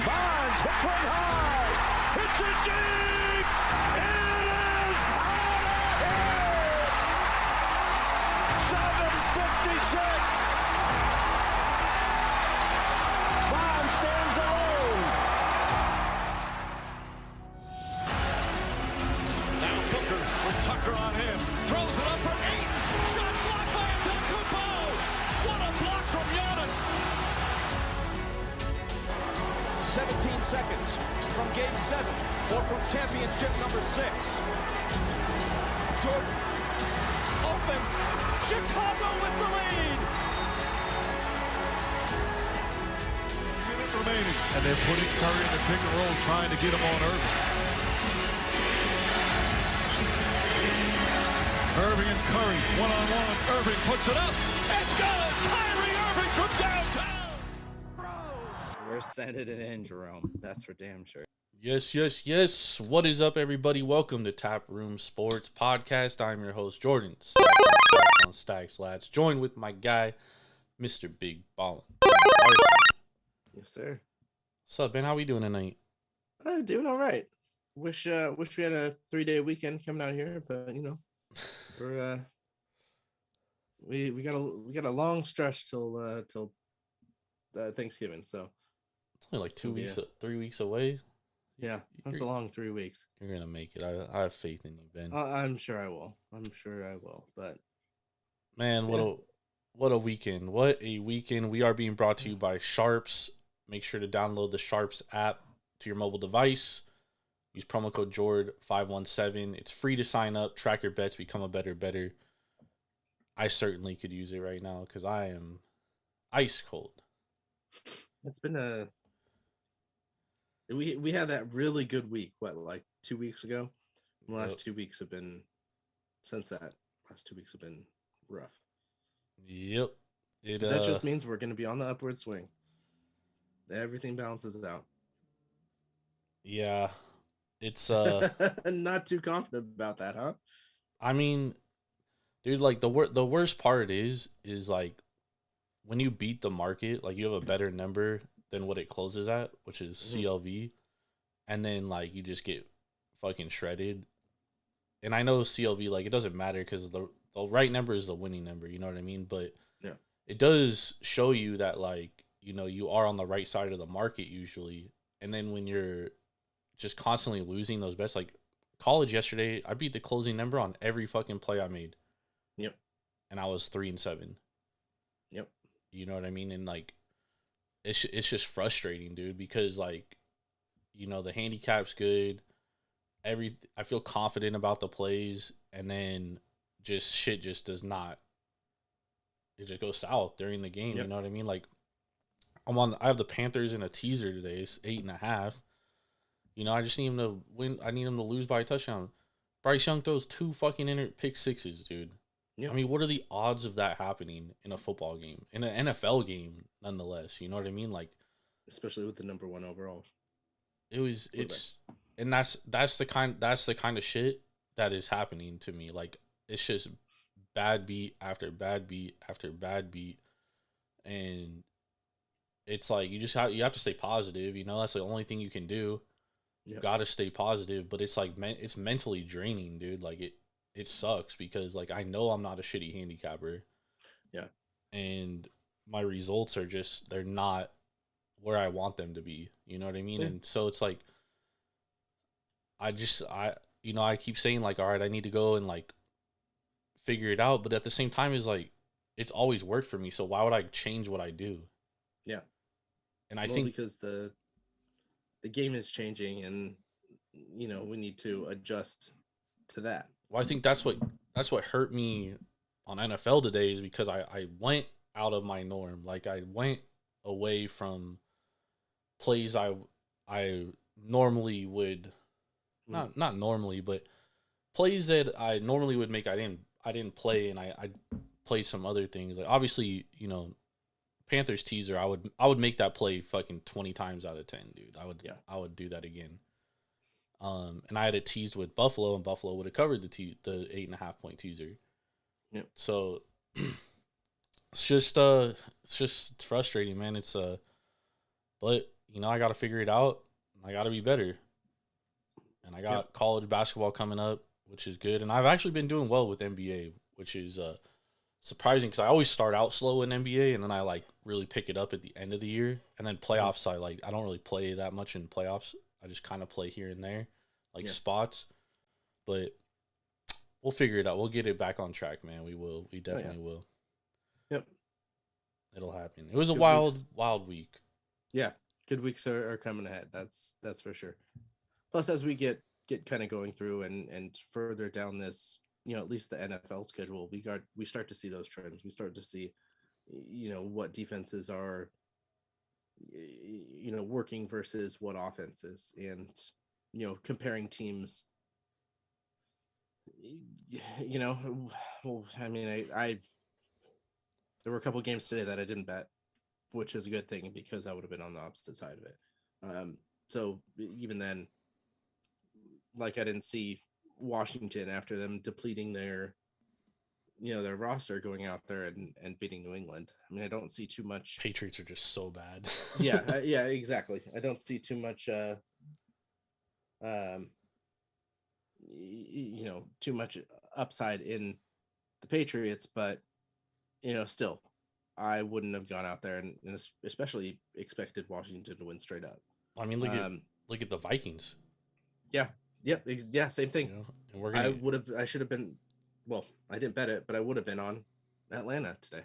Bonds hits one high. It's a deep. It is out of here. 7:56. Bonds stands alone. Now Booker with Tucker on him. Throws it up for 8. Shot blocked by Antetokounmpo. What a block from Giannis. 17 seconds from Game 7 or from championship number 6. Jordan, open, Chicago with the lead. Minute remaining. And they're putting Curry in the pick and roll, trying to get him on Irving. Irving and Curry, one-on-one. Irving puts it up. It's good. Kyrie Irving from downtown. We're sending it in, Jerome. That's for damn sure. Yes. What is up, everybody? Welcome to Tap Room Sports Podcast. I'm your host, Jordan. Stacks on Stacks, lads. Joined with my guy, Mr. Big Ballin. Yes, sir. What's up, Ben? How we doing tonight? Doing all right. Wish we had a 3-day weekend coming out here, but you know, we're we got a long stretch till Thanksgiving. So It's only like 2 weeks, 3 weeks away. yeah, that's a long 3 weeks. You're gonna make it. I have faith in you, Ben. I'm sure I will. But Man, what a weekend. What a weekend. We are being brought to you by Sharps. Make sure to download the Sharps app to your mobile device. Use promo code JORD517. It's free to sign up. Track your bets. Become a better. I certainly could use it right now because I am ice cold. it's been we had that really good week. What, like 2 weeks ago? The last 2 weeks have been rough. Yep. That just means we're going to be on the upward swing. Everything balances out. Yeah. It's Not too confident about that, huh? I mean, dude, like the worst part is like when you beat the market, like you have a better number than what it closes at, which is CLV, and then like you just get fucking shredded. And I know CLV, like it doesn't matter because the right number is the winning number, you know what I mean? But yeah, it does show you that, like, you know, you are on the right side of the market usually. And then when you're just constantly losing those bets, like college yesterday, I beat the closing number on every fucking play I made. Yep. And I was 3-7. Yep. You know what I mean? And like, it's just frustrating, dude, because like, you know, the handicap's good. I feel confident about the plays, and then just shit just does not. It just goes south during the game. Yep. You know what I mean? Like, I have the Panthers in a teaser today. It's 8.5. You know, I just need him to win. I need him to lose by a touchdown. Bryce Young throws 2 fucking pick sixes, dude. Yep. I mean, what are the odds of that happening in a football game, in an NFL game, nonetheless? You know what I mean? Like, especially with the number 1 overall. And that's the kind of shit that is happening to me. Like, it's just bad beat after bad beat after bad beat, and it's like you have to stay positive. You know, that's the only thing you can do. You got to stay positive, but it's like it's mentally draining, dude. Like it sucks because like I know I'm not a shitty handicapper. Yeah. And my results are just, they're not where I want them to be. You know what I mean? Yeah. And so it's like I keep saying like, all right, I need to go and like figure it out, but at the same time is like it's always worked for me, so why would I change what I do? Yeah. And I think because the game is changing, and you know, we need to adjust to that. Well, I think that's what hurt me on NFL today, is because I went out of my norm. Like I went away from plays I normally would not normally, but plays that I normally would make. I didn't play, and I played some other things. Like obviously, you know, Panthers teaser, I would make that play fucking 20 times out of 10, dude. I would do that again. And I had it teased with Buffalo, and Buffalo would have covered the 8.5 point teaser. Yep. So it's just frustrating, man. But I got to figure it out. I got to be better. And I got college basketball coming up, which is good. And I've actually been doing well with NBA, which is surprising because I always start out slow in NBA and then I like really pick it up at the end of the year. And then playoffs, I don't really play that much in playoffs. I just kind of play here and there, like spots. But we'll figure it out. We'll get it back on track, man. We will. We definitely will. Yep. It'll happen. It was a Good wild week. Yeah. Good weeks are coming ahead. That's for sure. Plus, as we get kind of going through and further down this, at least the NFL schedule, we start to see those trends. We start to see, what defenses are, working versus what offenses, and comparing teams. Well, I mean, I there were a couple games today that I didn't bet, which is a good thing because I would have been on the opposite side of it. So even then, like, I didn't see Washington after them depleting their roster going out there and beating New England. I mean, I don't see too much. Patriots are just so bad. yeah, exactly. I don't see too much too much upside in the Patriots, but still, I wouldn't have gone out there and especially expected Washington to win straight up. I mean, look at the Vikings. Yeah. Yep. Yeah. Same thing. And I should have been. Well, I didn't bet it, but I would have been on Atlanta today.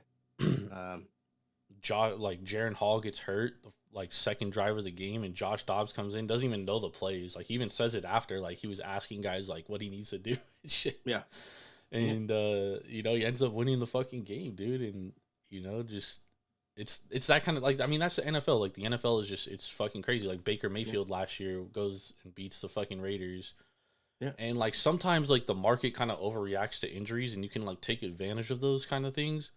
Jaron Hall gets hurt, like second drive of the game, and Josh Dobbs comes in, doesn't even know the plays. Like, he even says it after, like he was asking guys like what he needs to do and shit. Yeah. And he ends up winning the fucking game, dude. And just it's that kind of, like, I mean, that's the NFL. Like, the NFL is just, it's fucking crazy. Like, Baker Mayfield last year goes and beats the fucking Raiders. Yeah. And like sometimes like the market kind of overreacts to injuries, and you can like take advantage of those kind of things.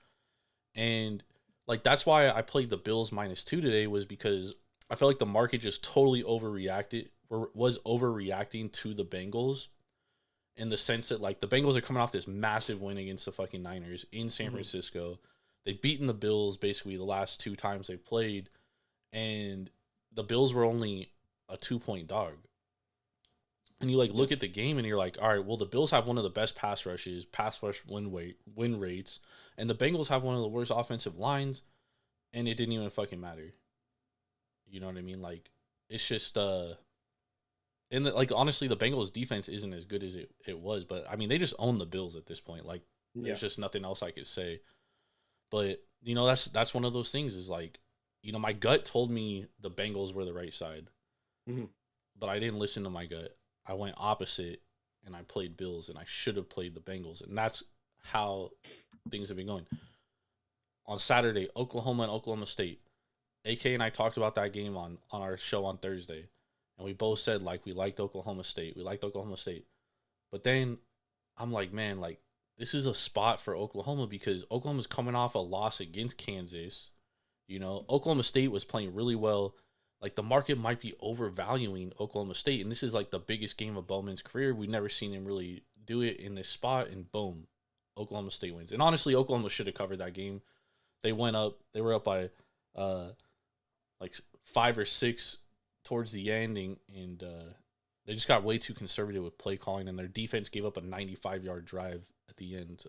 And like that's why I played the Bills -2 today, was because I felt like the market just totally was overreacting to the Bengals, in the sense that like the Bengals are coming off this massive win against the fucking Niners in San Francisco. They've beaten the Bills basically the last 2 times they've played, and the Bills were only a 2-point dog. And you like look at the game and you're like, all right, well, the Bills have one of the best pass rush win rates, and the Bengals have one of the worst offensive lines, and it didn't even fucking matter. You know what I mean? Like, it's just like, honestly, the Bengals defense isn't as good as it was, but I mean, they just own the Bills at this point. Like, there's just nothing else I could say. But that's one of those things, is like, my gut told me the Bengals were the right side, but I didn't listen to my gut. I went opposite, and I played Bills, and I should have played the Bengals. And that's how things have been going. On Saturday, Oklahoma and Oklahoma State. AK and I talked about that game on our show on Thursday, and we both said, like, we liked Oklahoma State. But then I'm like, man, like, this is a spot for Oklahoma, because Oklahoma's coming off a loss against Kansas. Oklahoma State was playing really well. Like, the market might be overvaluing Oklahoma State, and this is like the biggest game of Bowman's career. We've never seen him really do it in this spot, and boom, Oklahoma State wins. And honestly, Oklahoma should have covered that game. They were up by like 5 or 6 towards the end, and they just got way too conservative with play calling, and their defense gave up a 95-yard drive at the end.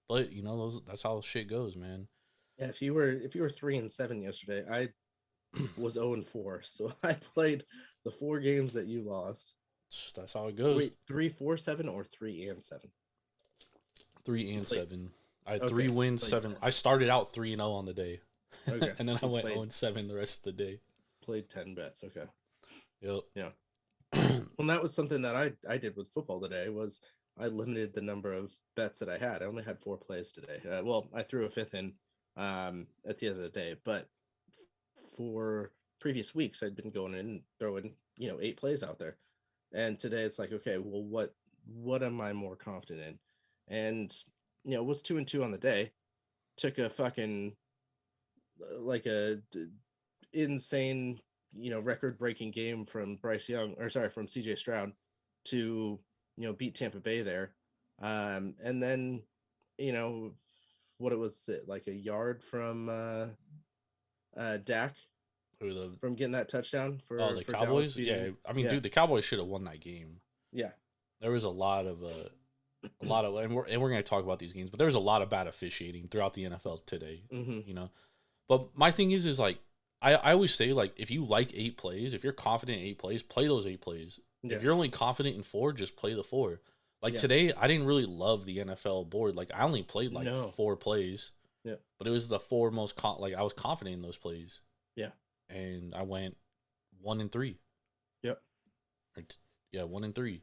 But that's how shit goes, man. Yeah, if you were 3-7 yesterday, I was 0-4, so I played the 4 games that you lost. That's how it goes. Wait, 3-4-7 or 3-7? 3-7. I had 3 wins, 7. I started out 3-0 on the day, and then I went 0-7 the rest of the day. Played 10 bets. Okay. Yep. Yeah. Well, that was something that I did with football today. Was I limited the number of bets that I had. I only had 4 plays today. Well, I threw a 5th in at the end of the day, but for previous weeks I'd been going in and throwing 8 plays out there, and today it's like, okay, well, what am I more confident in? And it was 2-2 on the day. Took a fucking like a insane record-breaking game from from CJ Stroud to beat Tampa Bay there, and then what it was, like a yard from Dak Who the from getting that touchdown for the for Cowboys? Dallas Yeah, I mean, yeah. dude, the Cowboys should have won that game. Yeah. There was a lot of and we're gonna talk about these games, but there was a lot of bad officiating throughout the NFL today. Mm-hmm. You know, but my thing is like I always say, like, if you like 8 plays, if you're confident in 8 plays, play those 8 plays. Yeah. If you're only confident in 4, just play the 4. Like today, I didn't really love the NFL board. Like I only played like 4 plays. Yeah. But it was the 4 most like I was confident in those plays. Yeah. And I went 1 and 3. Yep. 1 and 3.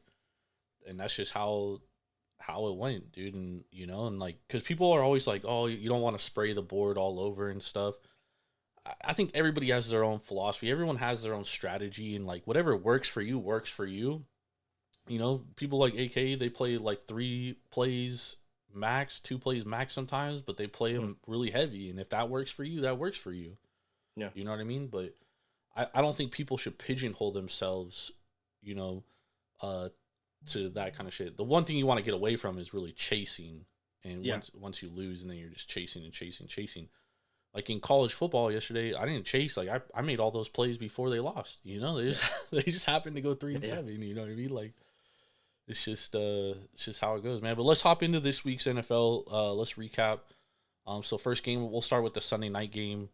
And that's just how it went, dude. And you know, and like, because people are always like, oh, you don't want to spray the board all over and stuff. I think everybody has their own philosophy. Everyone has their own strategy, and like whatever works for you works for you. You know, people like AK, they play like 3 plays max, 2 plays max sometimes, but they play them really heavy. And if that works for you, that works for you. Yeah. You know what I mean? But I don't think people should pigeonhole themselves, you know, to that kind of shit. The one thing you want to get away from is really chasing. And once you lose, and then you're just chasing and chasing. Like in college football yesterday, I didn't chase. Like I made all those plays before they lost. You know, they just happened to go 3-7. You know what I mean? Like it's just how it goes, man. But let's hop into this week's NFL. Let's recap. So first game, we'll start with the Sunday night game.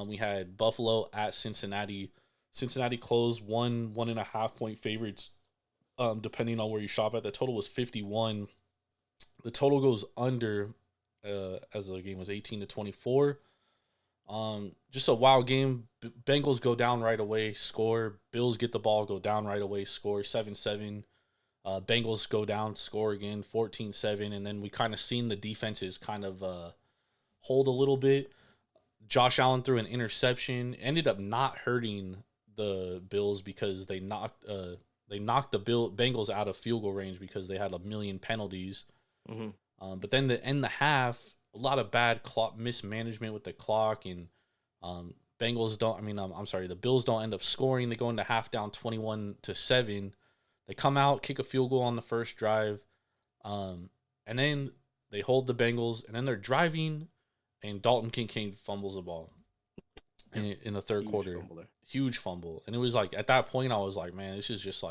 We had Buffalo at Cincinnati. Cincinnati closed 1.5 point favorites. Depending on where you shop at, the total was 51. The total goes under, as the game was 18-24. Just a wild game. Bengals go down right away, score. Bills get the ball, go down right away, score 7-7. Bengals go down, score again 14-7, and then we kind of seen the defenses kind of hold a little bit. Josh Allen threw an interception, ended up not hurting the Bills because they knocked the Bengals out of field goal range because they had a million penalties. Mm-hmm. But then to end the half, a lot of bad clock mismanagement with the clock, and the Bills don't end up scoring. They go into half down 21-7. They come out, kick a field goal on the first drive, and then they hold the Bengals, and then they're driving, and Dalton Kincaid fumbles the ball in the third quarter. Huge fumble. And it was like, at that point, I was like, man, this is just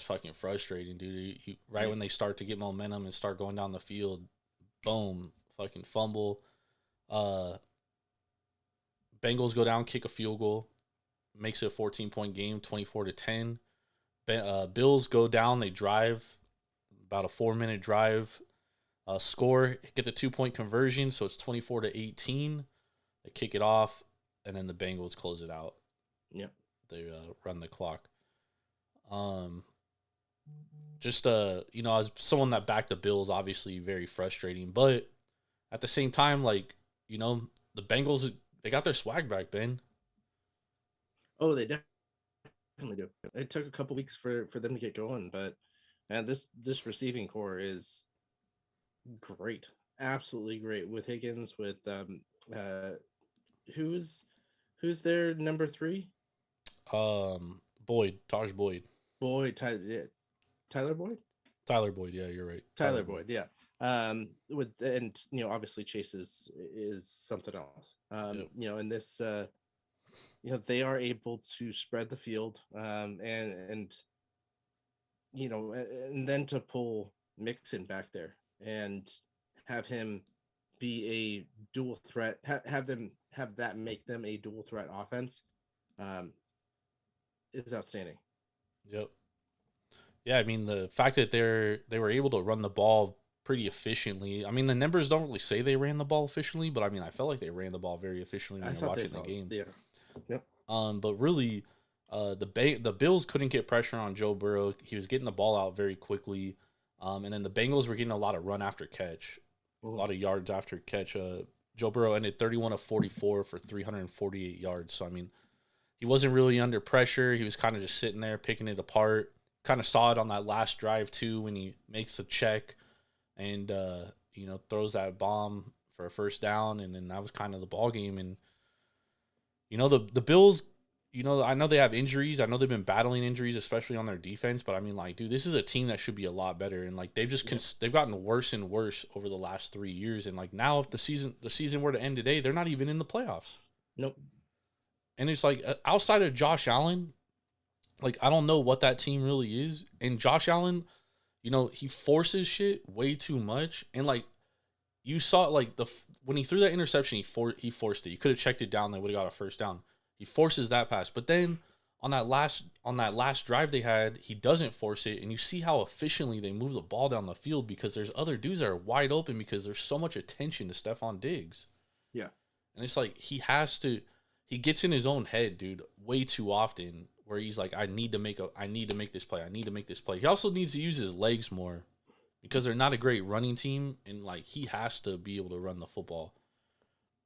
fucking frustrating, dude. Right when they start to get momentum and start going down the field, boom, fucking fumble. Bengals go down, kick a field goal, makes it a 14-point game, 24-10. Bills go down, they drive, about a 4-minute drive, score, get the 2-point conversion, so it's 24-18. They kick it off, and then the Bengals close it out. Yep. They run the clock. As someone that backed the Bills, obviously very frustrating, but at the same time, like, you know, the Bengals, they got their swag back, Ben. Oh, they definitely do. It took a couple weeks for them to get going, but man, this receiving core is great, absolutely great, with Higgins, with who's their number 3? Taj Boyd. Tyler Boyd? Tyler Boyd, yeah, you're right. Tyler Boyd, yeah. And you know, obviously Chase is something else. Yep. You know, in this you know, they are able to spread the field, and you know, and then to pull Mixon back there and have him be a dual threat, have that make them a dual threat offense, is outstanding. Yep. Yeah, I mean, the fact that they were able to run the ball pretty efficiently. I mean, the numbers don't really say they ran the ball efficiently, but I mean, I felt like they ran the ball very efficiently when you're watching the game. Yeah. Yep. But really, the Bills couldn't get pressure on Joe Burrow. He was getting the ball out very quickly. And then the Bengals were getting a lot of run after catch, a lot of yards after catch. Joe Burrow ended 31 of 44 for 348 yards. So, I mean, he wasn't really under pressure. He was kind of just sitting there picking it apart. Kind of saw it on that last drive, too, when he makes a check and, throws that bomb for a first down. And then that was kind of the ball game. And, the Bills, I know they have injuries. I know they've been battling injuries, especially on their defense. But, I mean, like, dude, this is a team that should be a lot better. And, like, they've just they've gotten worse and worse over the last 3 years. And, like, now if the season were to end today, they're not even in the playoffs. Nope. And it's like outside of Josh Allen, like I don't know what that team really is. And Josh Allen, you know, he forces shit way too much. And like you saw, like when he threw that interception, he forced it. He could have checked it down. They would have got a first down. He forces that pass, but then on that last drive they had, he doesn't force it, and you see how efficiently they move the ball down the field because there's other dudes that are wide open because there's so much attention to Stephon Diggs. Yeah, and it's like he gets in his own head, dude, way too often, where he's like, I need to make this play. I need to make this play. He also needs to use his legs more because they're not a great running team, and like he has to be able to run the football.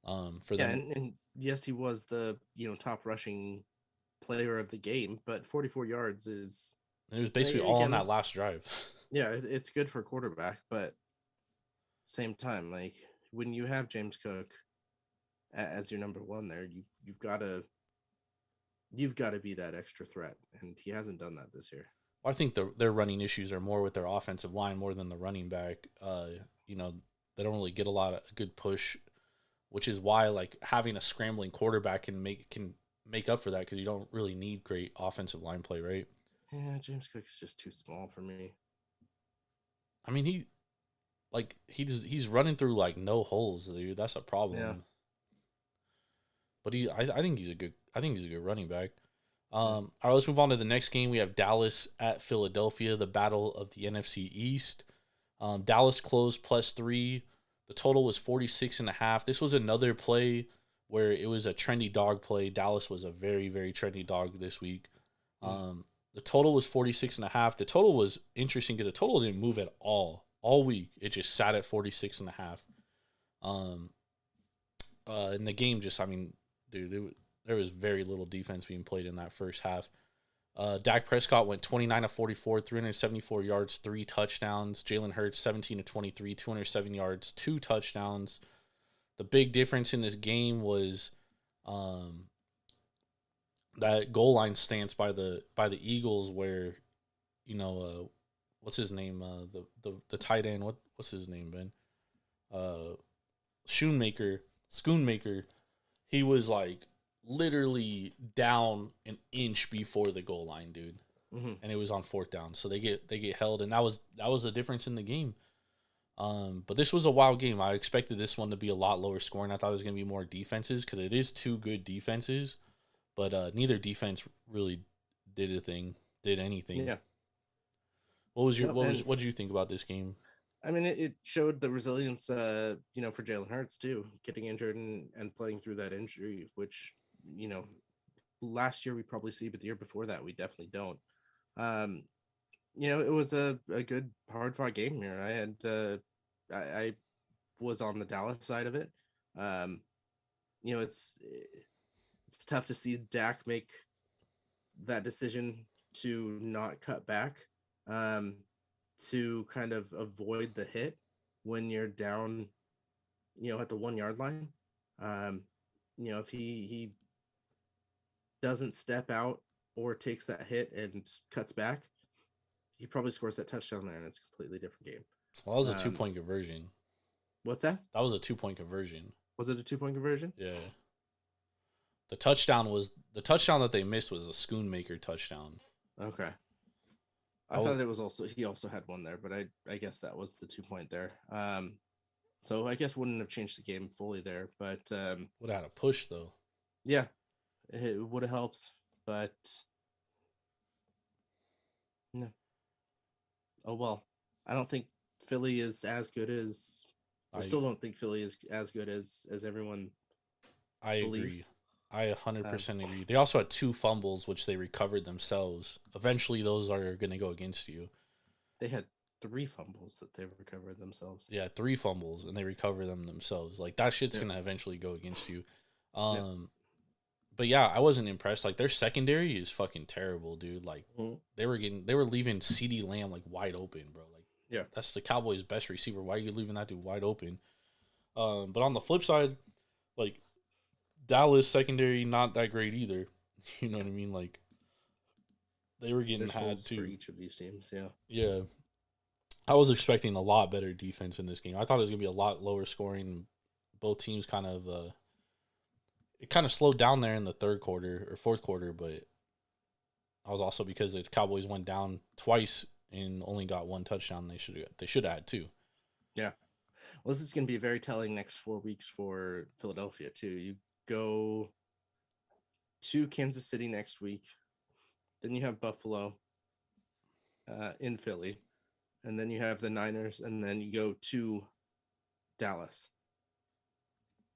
For them. And yes, he was the top rushing player of the game, but 44 yards is. And it was basically all on that last drive. Yeah, it's good for a quarterback, but same time, like when you have James Cook as your number one there, you've got to be that extra threat, and he hasn't done that this year. Well, I think their running issues are more with their offensive line more than the running back. They don't really get a lot of good push, which is why like having a scrambling quarterback can make up for that because you don't really need great offensive line play, right? Yeah, James Cook is just too small for me. I mean, he's running through like no holes, dude. That's a problem. Yeah. But I think he's a good running back. All right, let's move on to the next game. We have Dallas at Philadelphia, the battle of the NFC East. Dallas closed +3. The total was 46.5. This was another play where it was a trendy dog play. Dallas was a very, very trendy dog this week. The total was 46.5. The total was interesting because the total didn't move at all week. It just sat at 46.5. And the game just, I mean, dude, there was very little defense being played in that first half. Dak Prescott went 29 of 44, 374 yards, 3 touchdowns. Jalen Hurts 17 of 23, 207 yards, 2 touchdowns. The big difference in this game was that goal line stance by the Eagles, where what's his name? The tight end. What's his name, Ben? Schoonmaker. He was like literally down an inch before the goal line, dude. Mm-hmm. And it was on 4th down. So they get held, and that was the difference in the game. But this was a wild game. I expected this one to be a lot lower scoring. I thought it was going to be more defenses because it is 2 good defenses, but neither defense really did anything. Yeah. What did you think about this game? I mean, it showed the resilience, for Jalen Hurts too, getting injured and playing through that injury, which, last year we probably see, but the year before that we definitely don't. It was a good hard fought game here. I had I was on the Dallas side of it. It's tough to see Dak make that decision to not cut back, to kind of avoid the hit when you're down, at the 1 yard line. If he doesn't step out or takes that hit and cuts back, he probably scores that touchdown there, and it's a completely different game. Well, that was a 2-point conversion. What's that? That was a 2-point conversion. Was it a 2-point conversion? Yeah. The touchdown that they missed was a Schoonmaker touchdown. Okay. I thought it was he also had one there, but I guess that was the 2-point there. So I guess wouldn't have changed the game fully there, but would have had a push though. Yeah, it would have helped, but no. Oh well, I don't think Philly is as good as. I still don't think Philly is as good as everyone. I believes. Agree. I 100% agree. They also had 2 fumbles, which they recovered themselves. Eventually, those are going to go against you. They had 3 fumbles that they recovered themselves. Yeah, 3 fumbles, and they recover them themselves. Like, that shit's going to eventually go against you. But yeah, I wasn't impressed. Like, their secondary is fucking terrible, dude. Like, they were leaving CeeDee Lamb, like, wide open, bro. Like, yeah, that's the Cowboys' best receiver. Why are you leaving that dude wide open? But on the flip side, like, Dallas secondary not that great either. You know what I mean? Like, they were getting had too. For each of these teams, yeah. Yeah. I was expecting a lot better defense in this game. I thought it was gonna be a lot lower scoring. Both teams kind of it kind of slowed down there in the third quarter or fourth quarter, but that was also because the Cowboys went down twice and only got one touchdown. They should have had two. Yeah. Well, this is going to be very telling next 4 weeks for Philadelphia too. You go to Kansas City next week, then you have Buffalo in Philly, and then you have the Niners, and then you go to Dallas.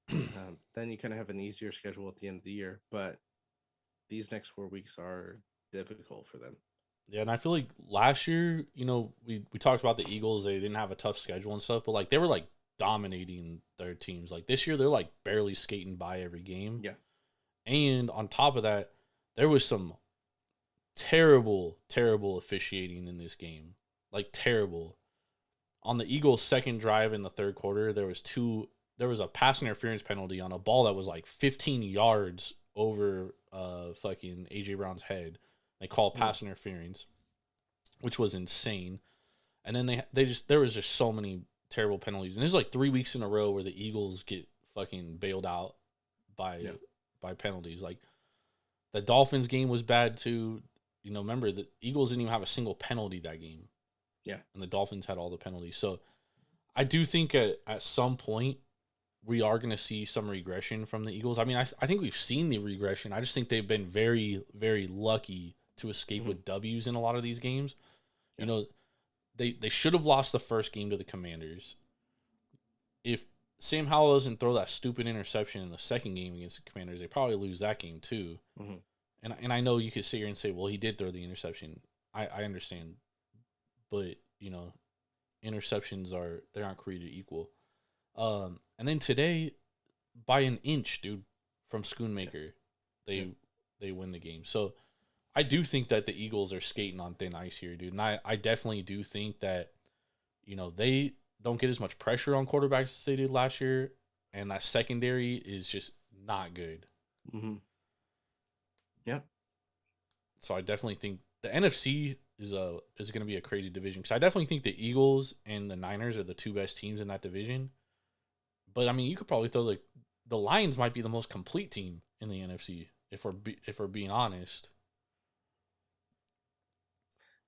Then you kind of have an easier schedule at the end of the year, but these next 4 weeks are difficult for them. Yeah, and I feel like last year, we talked about the Eagles. They didn't have a tough schedule and stuff, but like they were like dominating their teams. Like this year, they're like barely skating by every game. Yeah. And on top of that, there was some terrible, terrible officiating in this game. Like terrible. On the Eagles' second drive in the third quarter, there was a pass interference penalty on a ball that was like 15 yards over fucking AJ Brown's head. They call pass interference, which was insane. And then there was just so many terrible penalties. And this is like 3 weeks in a row where the Eagles get fucking bailed out by penalties. Like the Dolphins game was bad too. Remember the Eagles didn't even have a single penalty that game. Yeah. And the Dolphins had all the penalties. So I do think at some point we are going to see some regression from the Eagles. I mean, I think we've seen the regression. I just think they've been very, very lucky to escape with W's in a lot of these games. Yeah. They should have lost the first game to the Commanders. If Sam Howell doesn't throw that stupid interception in the second game against the Commanders, they probably lose that game too. Mm-hmm. And I know you could sit here and say, well, he did throw the interception. I understand. But, interceptions aren't created equal. And then today, by an inch, dude, from Schoonmaker, they win the game. So I do think that the Eagles are skating on thin ice here, dude. And I definitely do think that, they don't get as much pressure on quarterbacks as they did last year. And that secondary is just not good. Mm-hmm. Yeah. So I definitely think the NFC is going to be a crazy division. Because I definitely think the Eagles and the Niners are the two best teams in that division. But I mean, you could probably throw the Lions might be the most complete team in the NFC if we're being honest.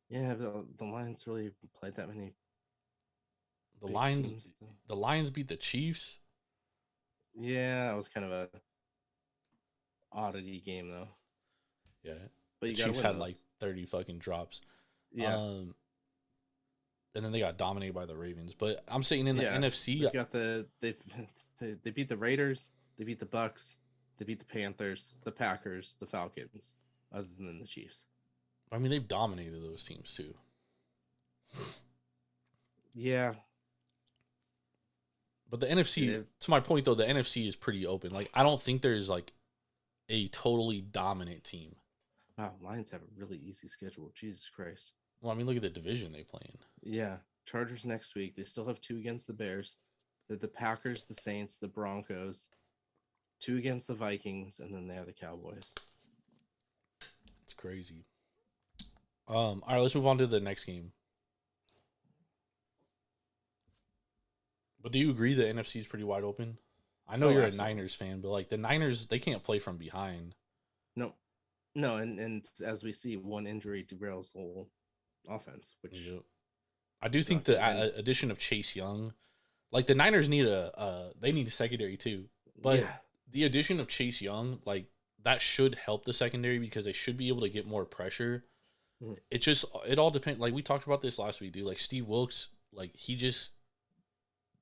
Yeah, the Lions really played that many. The Lions beat the Chiefs. Yeah, it was kind of a oddity game though. Yeah, but the Chiefs had like 30 fucking drops. Yeah. And then they got dominated by the Ravens. But I'm saying in the NFC, they got they beat the Raiders, they beat the Bucks, they beat the Panthers, the Packers, the Falcons, other than the Chiefs. I mean, they've dominated those teams too. Yeah. But the NFC, to my point though, the NFC is pretty open. Like, I don't think there's like a totally dominant team. Wow, Lions have a really easy schedule. Jesus Christ. Well, I mean, look at the division they play in. Yeah. Chargers next week. They still have 2 against the Bears. The Packers, the Saints, the Broncos. 2 against the Vikings, and then they have the Cowboys. It's crazy. All right, let's move on to the next game. But do you agree the NFC is pretty wide open? I know you're absolutely. A Niners fan, but like the Niners, they can't play from behind. No, and as we see, one injury derails the whole offense, which I do think the addition of Chase Young, like the Niners need they need a secondary too. But the addition of Chase Young, like that should help the secondary because they should be able to get more pressure. Mm. It all depends. Like we talked about this last week, dude. Like Steve Wilkes, like he just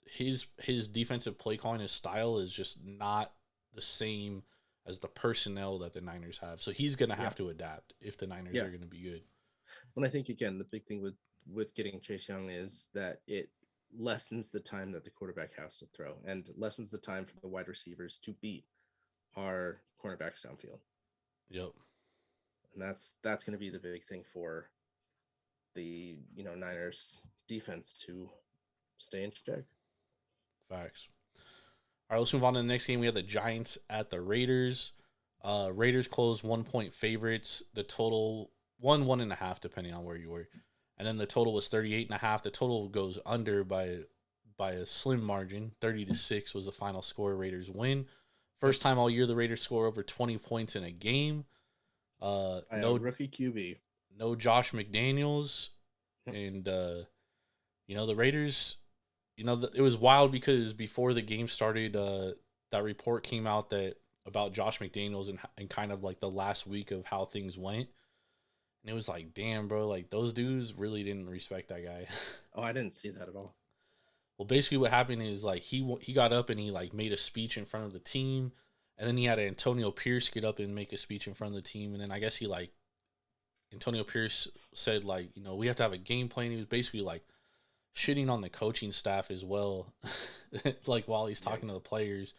his defensive play calling, his style is just not the same as the personnel that the Niners have. So he's going to have to adapt if the Niners are going to be good. And I think, again, the big thing with getting Chase Young is that it lessens the time that the quarterback has to throw and lessens the time for the wide receivers to beat our cornerbacks downfield. Yep. And that's going to be the big thing for the, Niners defense to stay in check. Facts. All right, let's move on to the next game. We have the Giants at the Raiders. Raiders closed 1-point favorites. The total, 1.5, depending on where you were. And then the total was 38.5. The total goes under by a slim margin. 30-6 was the final score. Raiders win. First time all year the Raiders score over 20 points in a game. No rookie QB. No Josh McDaniels. Yep. And, the Raiders, it was wild because before the game started, that report came out about Josh McDaniels and kind of like the last week of how things went. And it was like, damn, bro, like those dudes really didn't respect that guy. Oh, I didn't see that at all. Well, basically what happened is like he got up and he like made a speech in front of the team. And then he had Antonio Pierce get up and make a speech in front of the team. And then I guess Antonio Pierce said, like, we have to have a game plan. He was basically, like, shitting on the coaching staff as well, like, while he's talking to the players.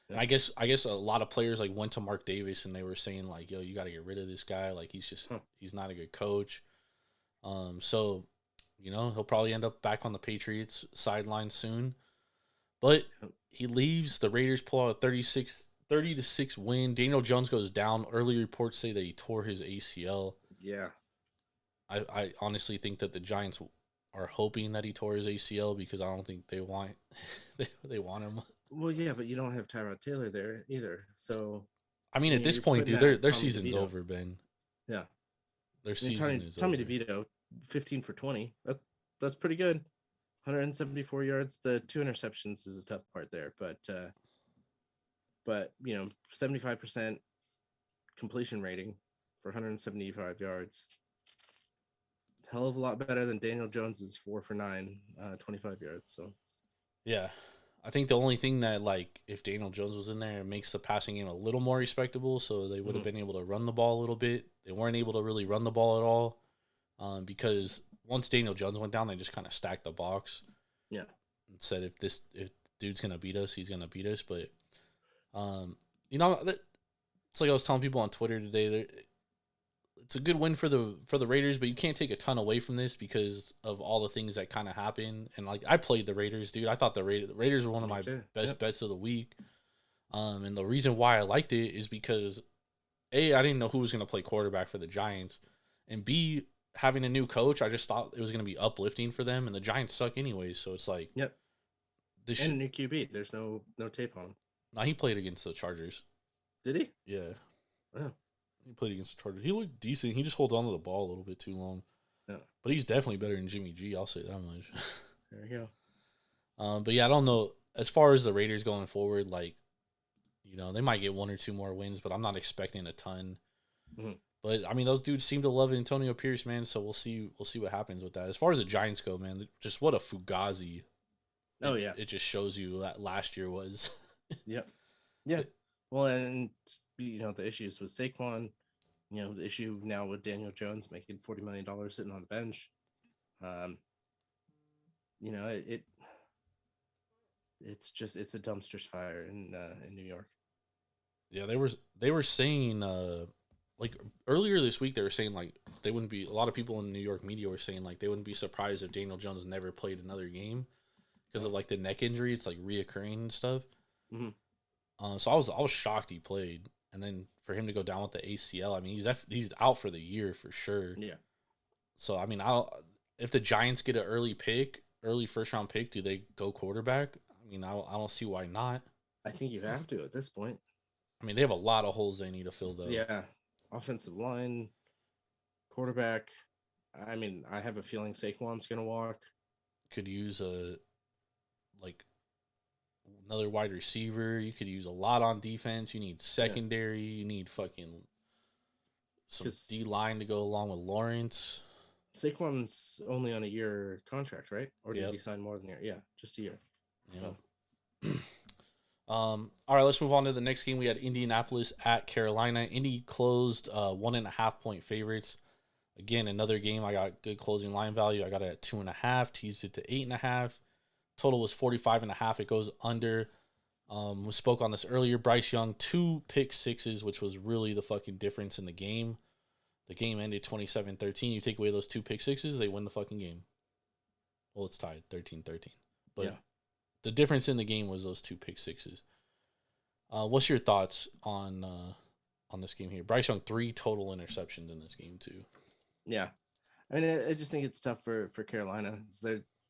And I guess a lot of players, like, went to Mark Davis and they were saying, like, yo, you got to get rid of this guy. Like, he's not a good coach. So, he'll probably end up back on the Patriots sideline soon. But he leaves. The Raiders pull out a 30-6 win. Daniel Jones goes down. Early reports say that he tore his ACL. Yeah. I honestly think that the Giants are hoping that he tore his ACL because I don't think they want they want him. Well, yeah, but you don't have Tyrod Taylor there either. So I mean, at this point, dude, their season's over, Ben. Yeah. Their season is Tommy over. DeVito, 15 for 20. That's pretty good. 174 yards. The 2 interceptions is a tough part there, but 75% completion rating for 175 yards. Hell of a lot better than Daniel Jones's 4 for 9, 25 yards. So, yeah, I think the only thing that, like, if Daniel Jones was in there, it makes the passing game a little more respectable. So they would have been able to run the ball a little bit. They weren't able to really run the ball at all, because once Daniel Jones went down, they just kind of stacked the box. Yeah, and said if dude's gonna beat us, he's gonna beat us. But it's like I was telling people on Twitter today. It's a good win for the Raiders, but you can't take a ton away from this because of all the things that kind of happened. And like I played the Raiders, dude. I thought the Raiders were one of my best bets of the week. And the reason why I liked it is because A, I didn't know who was going to play quarterback for the Giants, and B, having a new coach, I just thought it was going to be uplifting for them. And the Giants suck anyways, so it's like, yep. And a new QB. There's no tape on him. Now he played against the Chargers. Did he? Yeah. Oh. He played against the Chargers. He looked decent. He just holds on to the ball a little bit too long. Yeah. But he's definitely better than Jimmy G. I'll say that much. There you go. But yeah, I don't know. As far as the Raiders going forward, like, they might get 1 or 2 more wins, but I'm not expecting a ton. Mm-hmm. But I mean, those dudes seem to love Antonio Pierce, man. So we'll see what happens with that. As far as the Giants go, man, just what a fugazi. Oh yeah. It just shows you that last year was. Yep. Yeah. Well, and the issues with Saquon, the issue now with Daniel Jones making $40 million sitting on the bench. It's a dumpster's fire in New York. Yeah, they were saying like earlier this week they were saying like they wouldn't be, a lot of people in New York media were saying like they wouldn't be surprised if Daniel Jones never played another game because of like the neck injury. It's like reoccurring and stuff. Mm-hmm. So I was shocked he played, and then for him to go down with the ACL, I mean he's out for the year for sure. Yeah. So I mean, if the Giants get an early first round pick, do they go quarterback? I mean, I don't see why not. I think you have to at this point. I mean, they have a lot of holes they need to fill though. Yeah, offensive line, quarterback. I mean, I have a feeling Saquon's gonna walk. Could use another wide receiver. You could use a lot on defense. You need secondary. You need fucking some D line to go along with Lawrence. Saquon's only on a year contract, right? Or did Yep. he sign more than a year? Yeah, just a year. Yeah. All right, let's move on to the next game. We had Indianapolis at Carolina. Indy closed 1.5 point favorites. Again, another game. I got good closing line value. I got it at 2.5. Teased it to 8.5. Total was 45.5. It goes under. We spoke on this earlier. Bryce Young, 2 pick sixes, which was really the fucking difference in the game. The game ended 27-13. You take away those 2 pick sixes, they win the fucking game. Well, it's tied 13-13. But the difference in the game was those 2 pick sixes. What's your thoughts on this game here? Bryce Young, 3 total interceptions in this game too. Yeah, I mean, I just think it's tough for Carolina.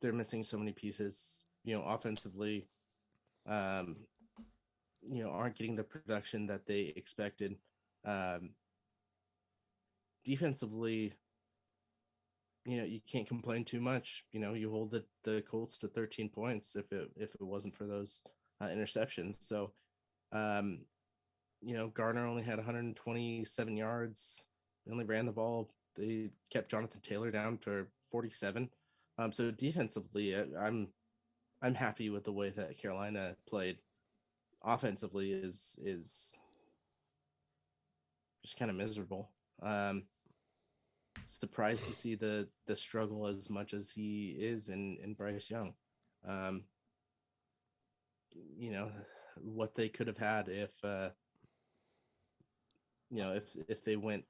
They're missing so many pieces, offensively. aren't getting the production that they expected. Defensively, you can't complain too much. You hold the Colts to 13 points if it wasn't for those interceptions. So, Gardner only had 127 yards. They only ran the ball. They kept Jonathan Taylor down for 47. So defensively, I'm happy with the way that Carolina played. Offensively is just kind of miserable. Surprised to see the struggle as much as he is in Bryce Young. What they could have had if they went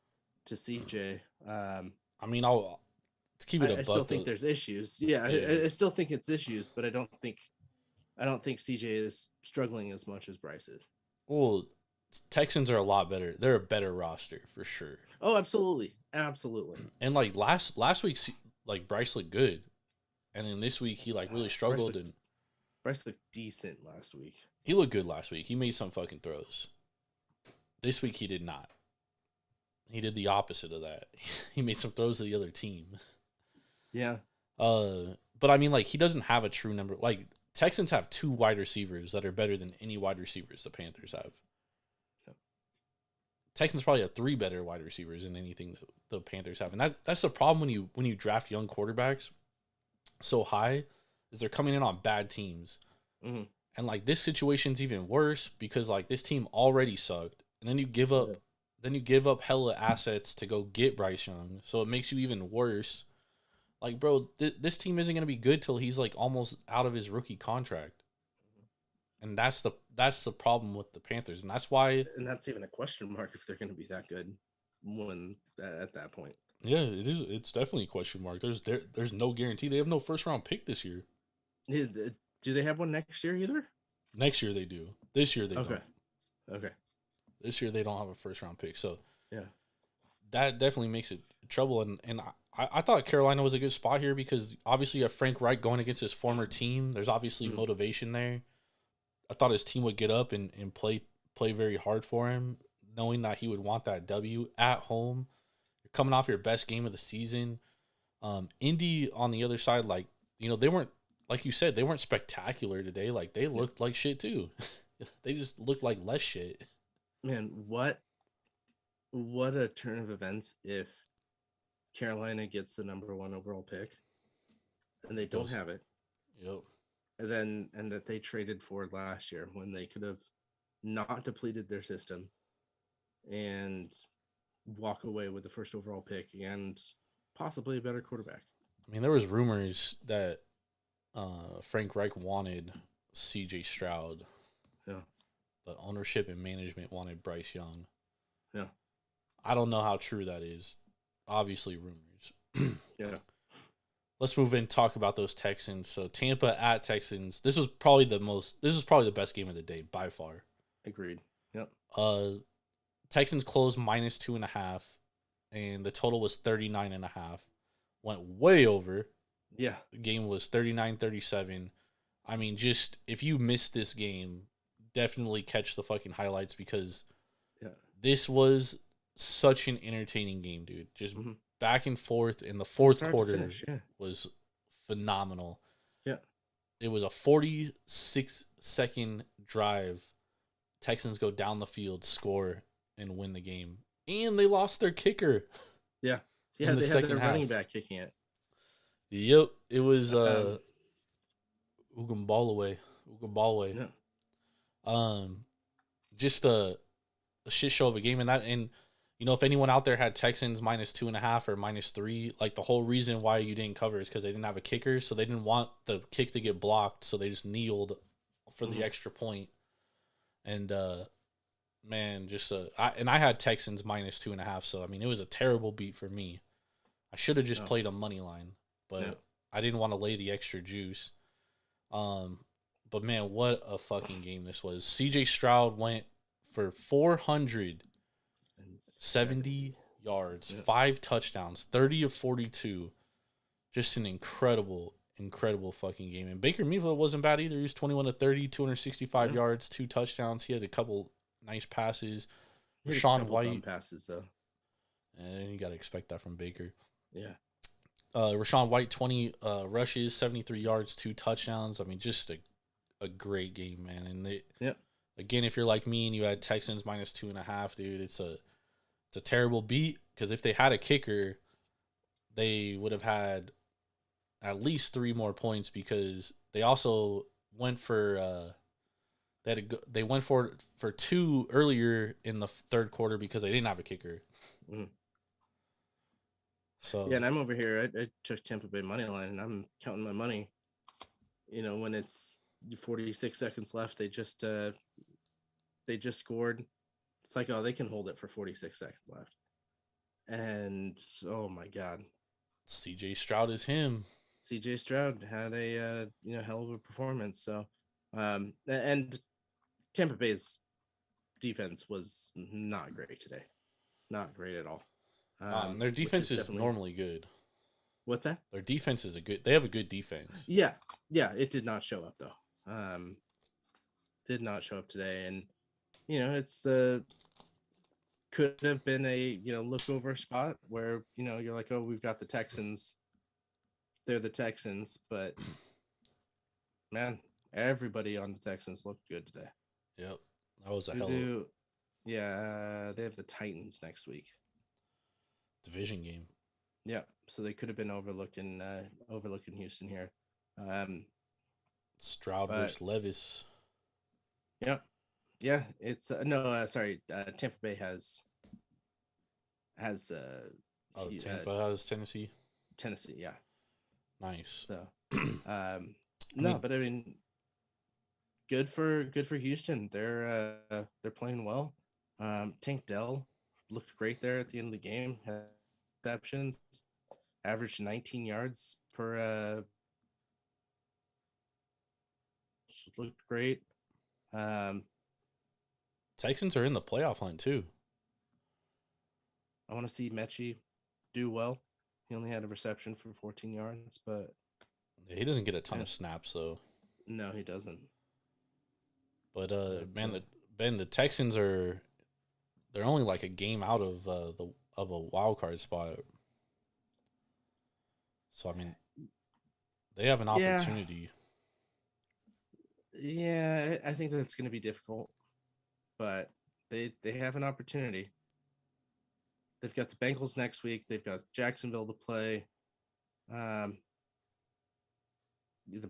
to CJ. I mean, I'll to keep it a I buck. still think there's issues. Yeah, I still think it's issues, but I don't think CJ is struggling as much as Bryce is. Well, Texans are a lot better. They're a better roster for sure. Oh, absolutely. And like last week, like Bryce looked good, and then this week he like really struggled. Bryce looked decent last week. He looked good last week. He made some fucking throws. This week he did not. He did the opposite of that. He made some throws to the other team. Yeah. But I mean, like, he doesn't have a true number. Like, Texans have 2 wide receivers that are better than any wide receivers the Panthers have. Yep. Texans probably have 3 better wide receivers than anything that the Panthers have. And that's the problem when you draft young quarterbacks so high, is they're coming in on bad teams. Mm-hmm. And like this situation's even worse because like this team already sucked. And then you give up hella assets to go get Bryce Young. So it makes you even worse. Like, bro, this team isn't going to be good till he's like almost out of his rookie contract. And that's the problem with the Panthers. And that's why. And that's even a question mark if they're going to be that good at that point. Yeah, it is. It's definitely a question mark. There's no guarantee. They have no first round pick this year. Yeah, do they have one next year either? Next year they do. This year they don't. Okay. This year they don't have a first round pick. So yeah, that definitely makes it trouble. And I thought Carolina was a good spot here because obviously you have Frank Reich going against his former team. There's obviously motivation there. I thought his team would get up and play very hard for him, knowing that he would want that W at home. You're coming off your best game of the season. Indy on the other side, like, they weren't, like you said, they weren't spectacular today. Like, they looked like shit too. They just looked like less shit. Man, what a turn of events if Carolina gets the number 1 overall pick and they don't have it. Yep. And that they traded for last year when they could have not depleted their system and walk away with the first overall pick and possibly a better quarterback. I mean, there was rumors that Frank Reich wanted CJ Stroud. Yeah. But ownership and management wanted Bryce Young. Yeah. I don't know how true that is. Obviously rumors. Yeah. Let's move in and talk about those Texans. So Tampa at Texans. This was probably the best game of the day by far. Agreed. Yep. Texans closed -2.5, and the total was 39.5. Went way over. Yeah. The game was 39-37. I mean, just if you missed this game, definitely catch the fucking highlights because this was such an entertaining game, dude. Just back and forth in the fourth quarter was phenomenal. Yeah. It was a 46-second drive. Texans go down the field, score, and win the game. And they lost their kicker. Yeah. Yeah, they had their running back kicking it. Yep. It was Ugambalaway. Yeah. Just a shit show of a game, and if anyone out there had Texans -2.5 or -3, like the whole reason why you didn't cover is because they didn't have a kicker, so they didn't want the kick to get blocked, so they just kneeled for the extra point. And man, I had Texans -2.5, so I mean it was a terrible beat for me. I should have just played a money line, but I didn't want to lay the extra juice. But man, what a fucking game this was. CJ Stroud went for 470 yards, 5 touchdowns, 30 of 42. Just an incredible incredible fucking game. And Baker Mayfield wasn't bad either. He was 21 to 30, 265 yards, 2 touchdowns. He had a couple nice passes. He had a Rashawn couple White. dumb passes though. And you got to expect that from Baker. Yeah. Rashawn White, 20 rushes, 73 yards, 2 touchdowns. I mean, just a great game, man. And they, again, if you're like me and you had Texans minus 2.5, dude, it's a terrible beat, because if they had a kicker, they would have had at least 3 more points, because they also went for they went for 2 earlier in the third quarter because they didn't have a kicker. Mm. So yeah, and I'm over here. I took Tampa Bay money line, and I'm counting my money. You know, when it's 46 seconds left, they just scored. It's like, oh, they can hold it for 46 seconds left. And oh my God, CJ Stroud is him. CJ Stroud had a hell of a performance. So, and Tampa Bay's defense was not great today, not great at all. Their defense is normally good. What's that? Their defense is they have a good defense. Yeah, it did not show up though. Did not show up today, and it's could have been a look over spot where you're like, oh, we've got the Texans. They're the Texans, but man, everybody on the Texans looked good today. Yep, that was a hell of a they have the Titans next week. Division game. Yeah, so they could have been overlooking Houston here. Stroud versus Levis. Yeah, it's Tampa Bay has Tampa has Tennessee. Tennessee, yeah. Nice. So but I mean, good for Houston. They're playing well. Tank Dell looked great there at the end of the game. Had receptions, averaged 19 yards per looked great. Texans are in the playoff hunt too. I want to see Mechie do well. He only had a reception for 14 yards, but he doesn't get a ton of snaps though. No, he doesn't. But the Texans they're only like a game out of a wild card spot. So I mean, they have an opportunity. Yeah, I think that's going to be difficult, but they have an opportunity. They've got the Bengals next week. They've got Jacksonville to play. The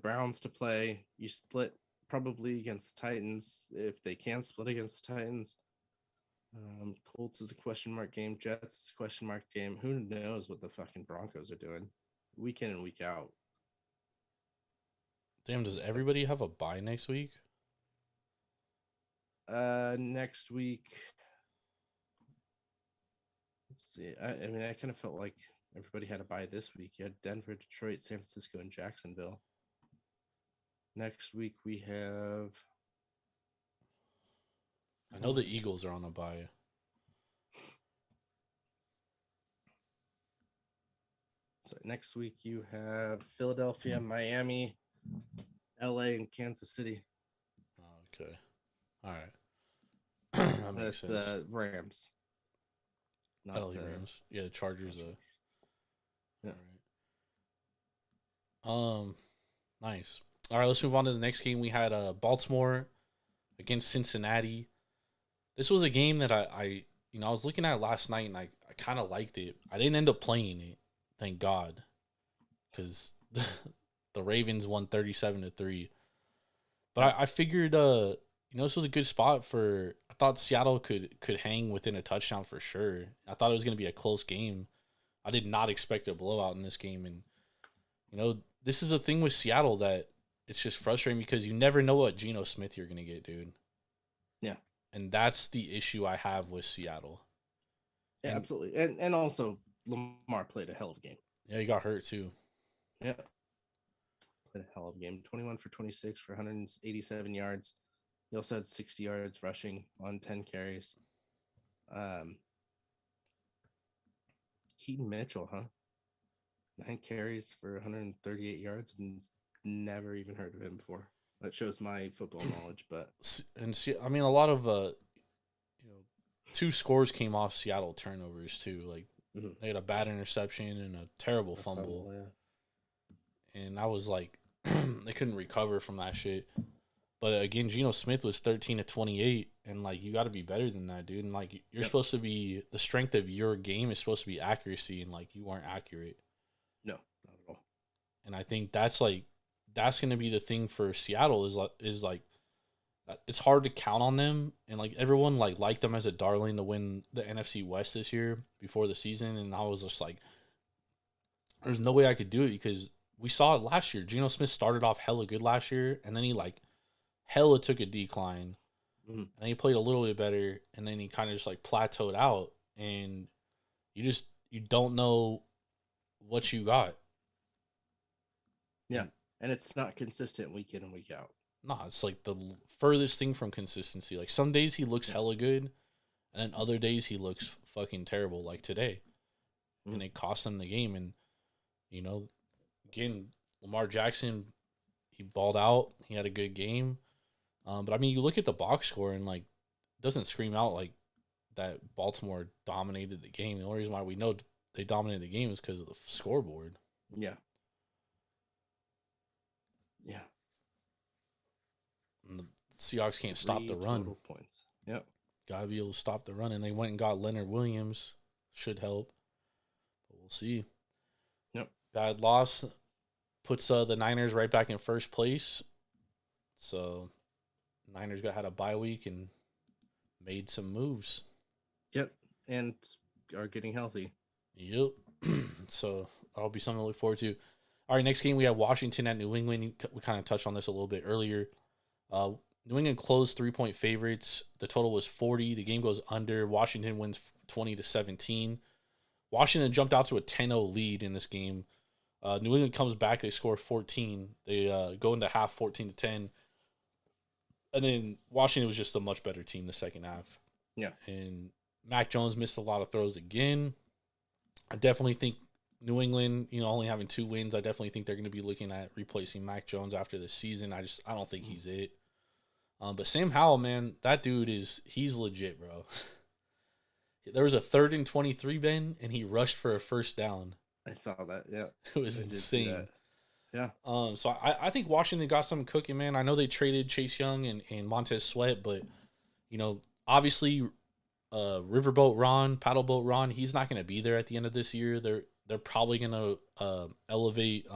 Browns to play. You split probably against the Titans if they can split against the Titans. Colts is a question mark game. Jets is a question mark game. Who knows what the fucking Broncos are doing week in and week out. Damn, does everybody have a bye next week? Next week. Let's see. I mean, I kind of felt like everybody had a bye this week. You had Denver, Detroit, San Francisco, and Jacksonville. Next week we have. I know the Eagles are on a bye. So next week you have Philadelphia, Miami, LA, and Kansas City. Okay. All right. That makes sense. Rams. Not Rams. Yeah, the Chargers. Yeah. All right. Nice. All right, let's move on to the next game. We had Baltimore against Cincinnati. This was a game that I was looking at last night, and I kind of liked it. I didn't end up playing it, thank God, because the Ravens won 37-3. But I figured, this was a good spot for. I thought Seattle could hang within a touchdown for sure. I thought it was going to be a close game. I did not expect a blowout in this game, and this is a thing with Seattle that it's just frustrating because you never know what Geno Smith you're going to get, dude. Yeah. And that's the issue I have with Seattle. Yeah, absolutely. And also Lamar played a hell of a game. Yeah, he got hurt too. Yeah. Played a hell of a game. 21 for 26 for 187 yards. He also had 60 yards rushing on 10 carries. Keaton Mitchell, huh? 9 carries for 138 yards. I've never even heard of him before. That shows my football knowledge, but And see, I mean, a lot of 2 scores came off Seattle turnovers too. Like they had a bad interception and a terrible fumble, and I was like, they couldn't recover from that shit. But again, Geno Smith was 13 to 28, and like you got to be better than that, dude. And like you're supposed to be, the strength of your game is supposed to be accuracy, and like you weren't accurate. No, not at all. And I think that's going to be the thing for Seattle is like it's hard to count on them, and like everyone liked them as a darling to win the NFC West this year before the season, and I was just like, there's no way I could do it because we saw it last year. Geno Smith started off hella good last year, and then he like hella took a decline, and then he played a little bit better, and then he kind of just like plateaued out, and you don't know what you got. Yeah, and it's not consistent week in and week out. Nah, it's like the furthest thing from consistency. Like some days he looks hella good, and then other days he looks fucking terrible, like today. And it cost them the game. And, you know, again, Lamar Jackson, he balled out. He had a good game. But, I mean, you look at the box score and, like, it doesn't scream out like that Baltimore dominated the game. The only reason why we know they dominated the game is because of the scoreboard. Yeah. Yeah. And the Seahawks can't stop the run. Total points. Yep. Got to be able to stop the run. And they went and got Leonard Williams. Should help. But we'll see. Yep. Bad loss puts the Niners right back in first place. So Niners had a bye week and made some moves. Yep. And are getting healthy. Yep. So that'll be something to look forward to. All right, next game we have Washington at New England. We kind of touched on this a little bit earlier. New England closed 3-point favorites. The total was 40. The game goes under. Washington wins 20-17. Washington jumped out to a 10-0 lead in this game. New England comes back. They score 14. They go into half 14-10. And then Washington was just a much better team the second half. Yeah. And Mac Jones missed a lot of throws again. I definitely think New England, only having 2 wins, I definitely think they're going to be looking at replacing Mac Jones after this season. I don't think he's it. But Sam Howell, man, that dude he's legit, bro. There was a 3rd and 23, Ben, and he rushed for a first down. I saw that, yeah. It was insane. Yeah. So I think Washington got something cooking, man. I know they traded Chase Young and Montez Sweat, but, obviously Riverboat Ron, Paddleboat Ron, he's not going to be there at the end of this year. They're probably going to elevate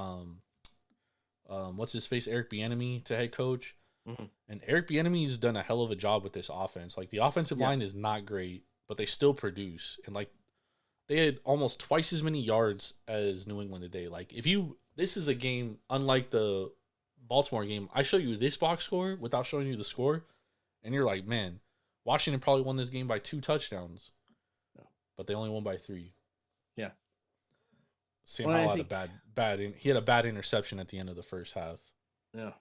what's his face, Eric Bieniemy to head coach. Mm-hmm. And Eric Bieniemy's done a hell of a job with this offense. Like the offensive line is not great, but they still produce. And like they had almost twice as many yards as New England today. Like this is a game unlike the Baltimore game. I show you this box score without showing you the score, and you're like, man, Washington probably won this game by 2 touchdowns. No. But they only won by 3. Yeah. Sam Howell had he had a bad interception at the end of the first half. Yeah.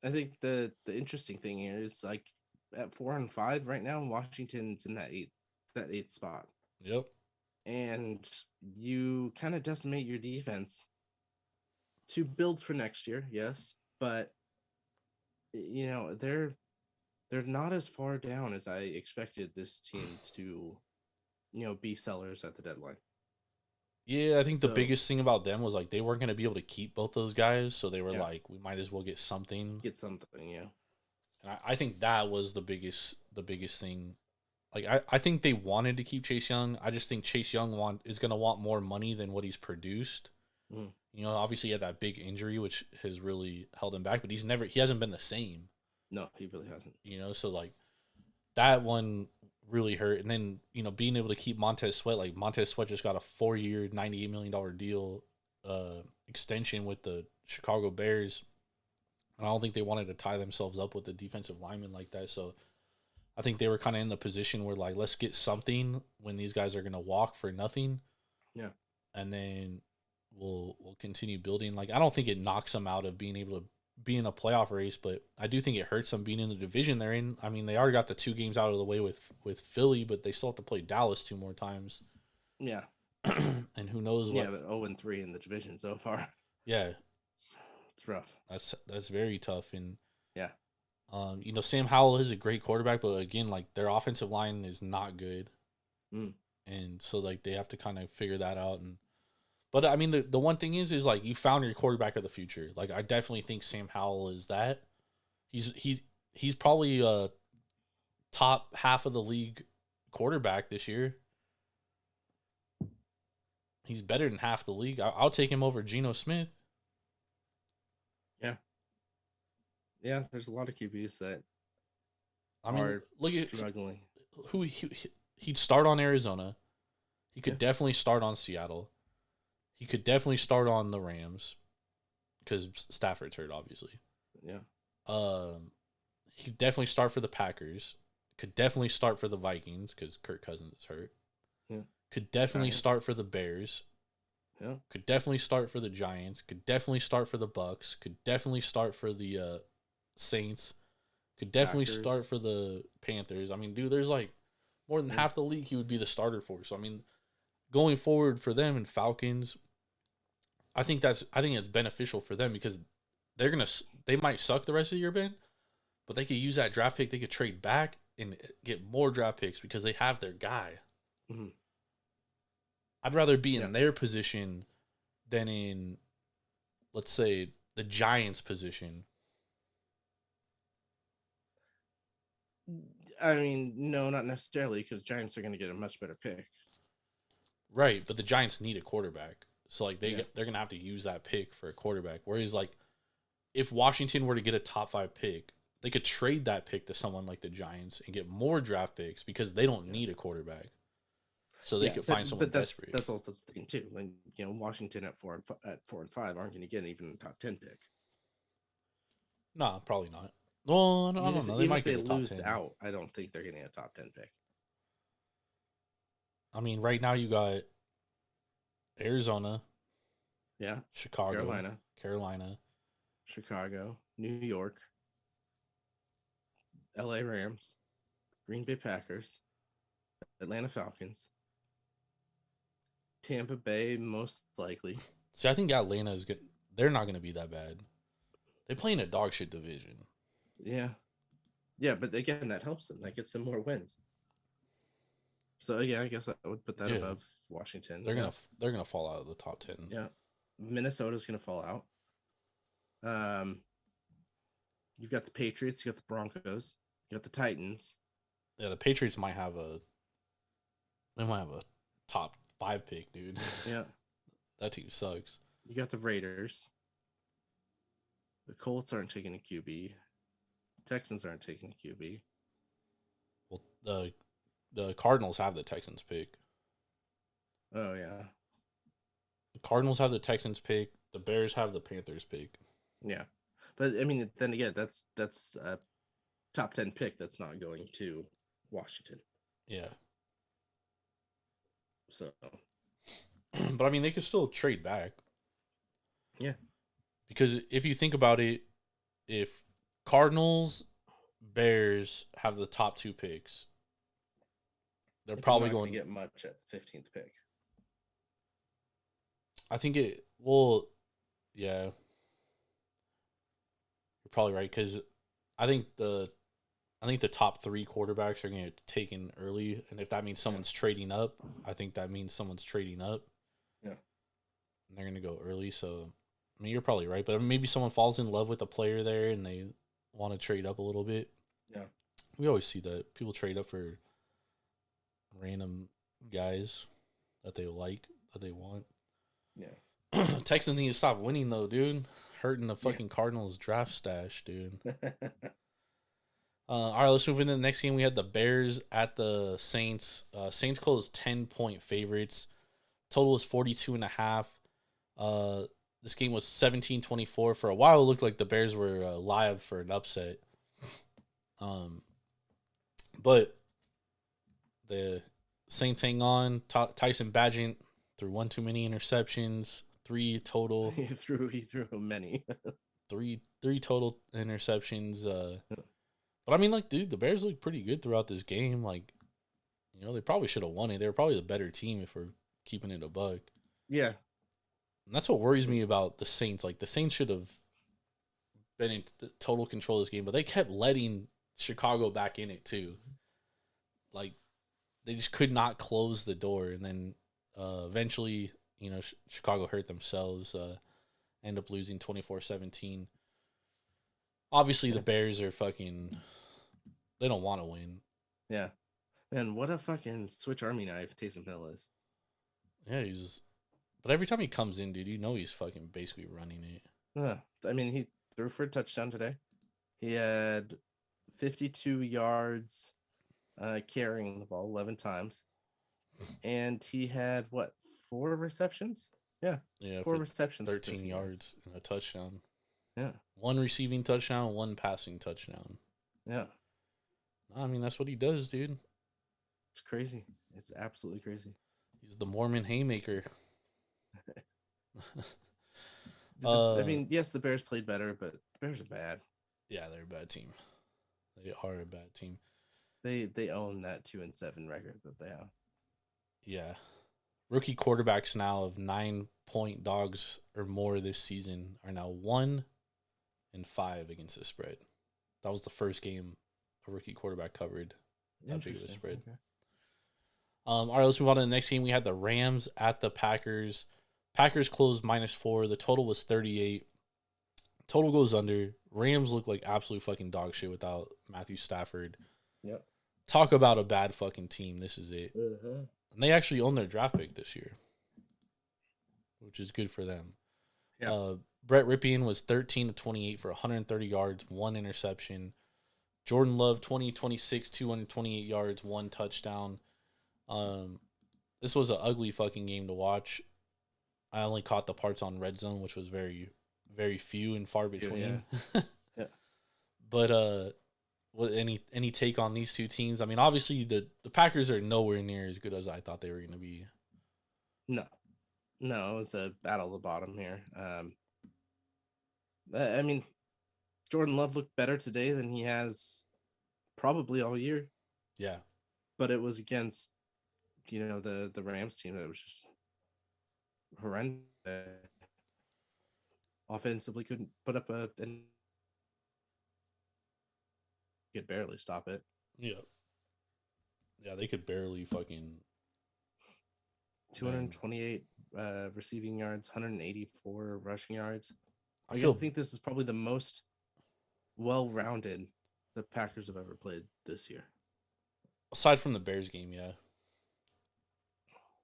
I think the interesting thing here is like at 4-5 right now, Washington's in that eighth spot. Yep. And you kind of decimate your defense to build for next year, yes, but they're not as far down as I expected this team to, be sellers at the deadline. Yeah, I think the biggest thing about them was like they weren't going to be able to keep both those guys, so they were like, we might as well get something. Yeah. And I think that was the biggest thing. Like I think they wanted to keep Chase Young. I just think Chase Young is going to want more money than what he's produced. Mm. Obviously he had that big injury which has really held him back, but he hasn't been the same. No, he really hasn't. So like that one really hurt. And then, being able to keep Montez Sweat, like Montez Sweat just got a 4-year, $98 million deal extension with the Chicago Bears. And I don't think they wanted to tie themselves up with a defensive lineman like that. So I think they were kind of in the position where like, let's get something when these guys are going to walk for nothing. Yeah. And then we'll continue building. Like, I don't think it knocks them out of being able to be in a playoff race, but I do think it hurts them being in the division they're in. I mean, they already got the 2 games out of the way with Philly, but they still have to play Dallas 2 more times. Yeah. And who knows what? Yeah, but 0-3 in the division so far. Yeah, It's rough. that's very tough. And Yeah. you know, Sam Howell is a great quarterback, but again, like their offensive line is not good, and so like they have to kind of figure that out. And but I mean, the one thing is like you found your quarterback of the future. Like I definitely think Sam Howell is that. He's probably top half of the league quarterback this year. He's better than half the league. I'll take him over Geno Smith. Yeah. Yeah, there's a lot of QBs that I mean, are look at struggling. He'd start on Arizona. He could Yeah. definitely start on Seattle. He could definitely start on the Rams because Stafford's hurt, obviously. Yeah. He could definitely start for the Packers. Could definitely start for the Vikings because Kirk Cousins is hurt. Yeah. Could definitely Giants. start for the Bears. Yeah. Could definitely start for the Giants. Could definitely start for the Bucks. Could definitely start for the Saints. Could definitely Packers. start for the Panthers. I mean, dude, there's like more than half the league he would be the starter for. So I mean, going forward for them and Falcons, I think it's beneficial for them because they might suck the rest of the year, Ben, but they could use that draft pick. They could trade back and get more draft picks because they have their guy. Mm-hmm. I'd rather be in their position than in, let's say, the Giants' position. I mean, no, not necessarily, because Giants are going to get a much better pick. Right, but the Giants need a quarterback. So, like, they're going to have to use that pick for a quarterback. Whereas, like, if Washington were to get a top 5 pick, they could trade that pick to someone like the Giants and get more draft picks because they don't need a quarterback. So they could find someone desperate. That's also the thing too. Like, you know, Washington at 4 and 5 aren't going to get even a top 10 pick. No, probably not. Well, no, I don't know. They might get a top lose 10. out. I don't think they're getting a top 10 pick. I mean, right now you got Arizona, Yeah, Chicago, Carolina, Chicago, New York, LA Rams, Green Bay Packers, Atlanta Falcons, Tampa Bay, most likely. See, I think Atlanta is good. They're not going to be that bad. They play in a dog shit division. Yeah. Yeah, but again, that helps them. That gets them more wins. So yeah, I guess I would put that above Washington. They're gonna fall out of the top 10. Yeah. Minnesota's gonna fall out. You've got the Patriots, you got the Broncos, you got the Titans. Yeah, the Patriots might have a top 5 pick, dude. Yeah. That team sucks. You got the Raiders. The Colts aren't taking a QB. Texans aren't taking a QB. Well, the Cardinals have the Texans pick. Oh yeah. The Cardinals have the Texans pick. The Bears have the Panthers pick. Yeah. But I mean, then again, that's a top 10 pick that's not going to Washington. Yeah. So But I mean, they could still trade back. yeah. Because if you think about it, if Cardinals, Bears have the top 2 picks, they're probably going to get much at the 15th pick. I think yeah. You're probably right because I think the top 3 quarterbacks are going to get taken early, and if that means someone's trading up, I think that means someone's trading up. Yeah, and they're going to go early. So, I mean, you're probably right, but maybe someone falls in love with a player there and they want to trade up a little bit. Yeah, we always see that people trade up for random guys that they like, that they want. Yeah. Texans need to stop winning though, dude. Hurting the fucking Cardinals draft stash, dude. All right, let's move into the next game. We had the Bears at the Saints. Saints closed 10-point favorites. Total was 42.5. This game was 17-24. For a while, it looked like the Bears were live for an upset. But the Saints hang on. Tyson Bagent threw one too many interceptions. 3 total. he threw many. three total interceptions. But I mean, like, dude, the Bears looked pretty good throughout this game. Like, you know, they probably should have won it. They were probably the better team if we're keeping it a buck. Yeah. And that's what worries me about the Saints. Like, the Saints should have been in total control of this game, but they kept letting Chicago back in it too. Like, they just could not close the door. And then eventually, you know, Chicago hurt themselves, end up losing 24-17. Obviously, the Bears are fucking, they don't want to win. Yeah. Man, what a fucking switch army knife Taysom Hill is. Yeah, but every time he comes in, dude, you know he's fucking basically running it. I mean, he threw for a touchdown today. He had 52 yards carrying the ball 11 times. And he had, 4 receptions? Yeah, 4 receptions. 13 yards and a touchdown. Yeah. 1 receiving touchdown, 1 passing touchdown. Yeah. I mean, that's what he does, dude. It's crazy. It's absolutely crazy. He's the Mormon haymaker. I mean, yes, the Bears played better, but the Bears are bad. Yeah, they're a bad team. They are a bad team. They own that 2-7 record that they have. Yeah. Rookie quarterbacks now of 9-point dogs or more this season are now 1-5 against the spread. That was the first game a rookie quarterback covered that big of a spread. Okay. All right, let's move on to the next game. We had the Rams at the Packers. Packers closed -4. The total was 38. Total goes under. Rams look like absolute fucking dog shit without Matthew Stafford. Yep. Talk about a bad fucking team. This is it. Mm-hmm. And they actually own their draft pick this year, which is good for them. Yeah. Brett Ripien was 13-28 for 130 yards, 1 interception. Jordan Love, 20-26, 228 yards, 1 touchdown. This was an ugly fucking game to watch. I only caught the parts on Red Zone, which was very, very few and far between. Yeah. Yeah. But what any take on these two teams? I mean, obviously the Packers are nowhere near as good as I thought they were going to be. No, it was a battle of the bottom here. I mean, Jordan Love looked better today than he has probably all year. Yeah. But it was against, the Rams team that was just horrendous. Offensively couldn't put up and could barely stop it. Yeah. Yeah, they could barely fucking 228 receiving yards, 184 rushing yards. I feel think this is probably the most well-rounded the Packers have ever played this year. aside from the Bears game, yeah.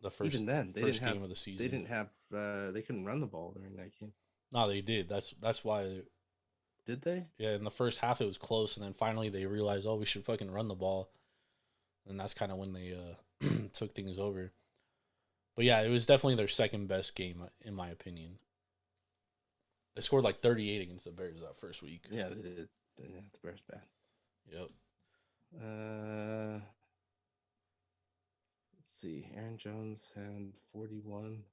The first Even then, they first didn't game have of the season. They didn't have they couldn't run the ball during that game. No, they did. That's why. Did they? Yeah, in the first half it was close, and then finally they realized, oh, we should fucking run the ball, and that's kind of when they took things over. But yeah, it was definitely their second best game in my opinion. They scored like 38 against the Bears that first week. Yeah, they did. Yeah, the Bears bad. Yep. Let's see. Aaron Jones had 41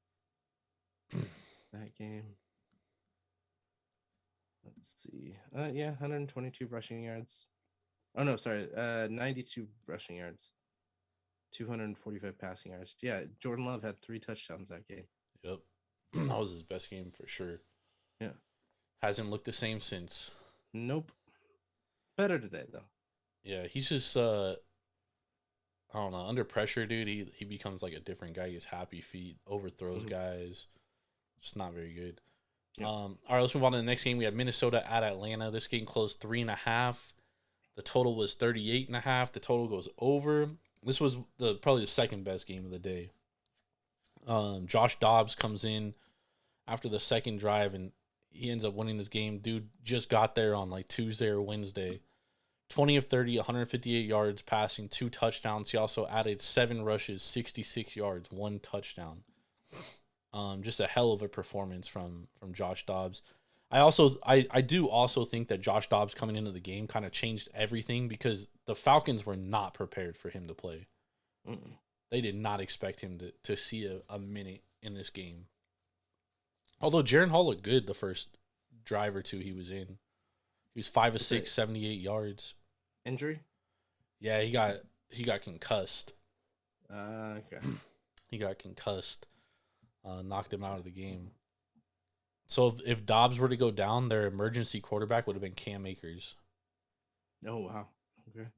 that game. Let's see. Yeah, 122 rushing yards. Oh no, sorry. 92 rushing yards. 245 passing yards. Yeah, Jordan Love had 3 touchdowns that game. Yep. That was his best game for sure. Yeah. Hasn't looked the same since. Nope. Better today though. Yeah, he's just I don't know, under pressure, dude, he becomes like a different guy. He gets happy feet, overthrows guys. Just not very good. Yeah. All right, let's move on to the next game. We have Minnesota at Atlanta. This game closed 3.5. The total was 38.5. The total goes over. This was probably the second best game of the day. Josh Dobbs comes in after the second drive, and he ends up winning this game. Dude just got there on like Tuesday or Wednesday. 20 of 30, 158 yards passing, 2 touchdowns. He also added 7 rushes, 66 yards, 1 touchdown. Just a hell of a performance from Josh Dobbs. I do also think that Josh Dobbs coming into the game kind of changed everything because the Falcons were not prepared for him to play. They did not expect him to see a minute in this game. Although Jaren Hall looked good the first drive or two he was in. He was 5 of 6, 78 yards. Injury? Yeah, he got concussed. Okay. He got concussed, knocked him out of the game. So if Dobbs were to go down, their emergency quarterback would have been Cam Akers. Oh wow. Okay.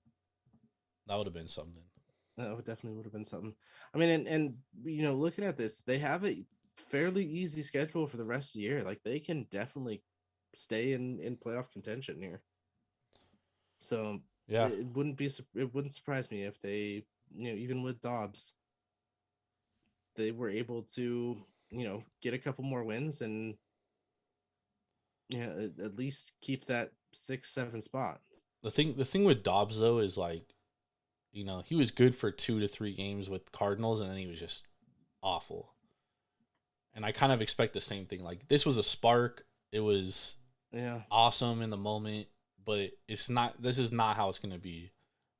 That would have been something. That definitely would have been something. I mean, and you know, looking at this, they have a fairly easy schedule for the rest of the year. Like they can definitely stay in playoff contention here. So Yeah. it wouldn't surprise me if they, you know, even with Dobbs, they were able to, you know, get a couple more wins and at least keep that 6-7 spot. The thing with Dobbs though is like, you know, he was good for 2 to 3 games with Cardinals, and then he was just awful. And I kind of expect the same thing. Like this was a spark. It was awesome in the moment, but it's not. This is not how it's going to be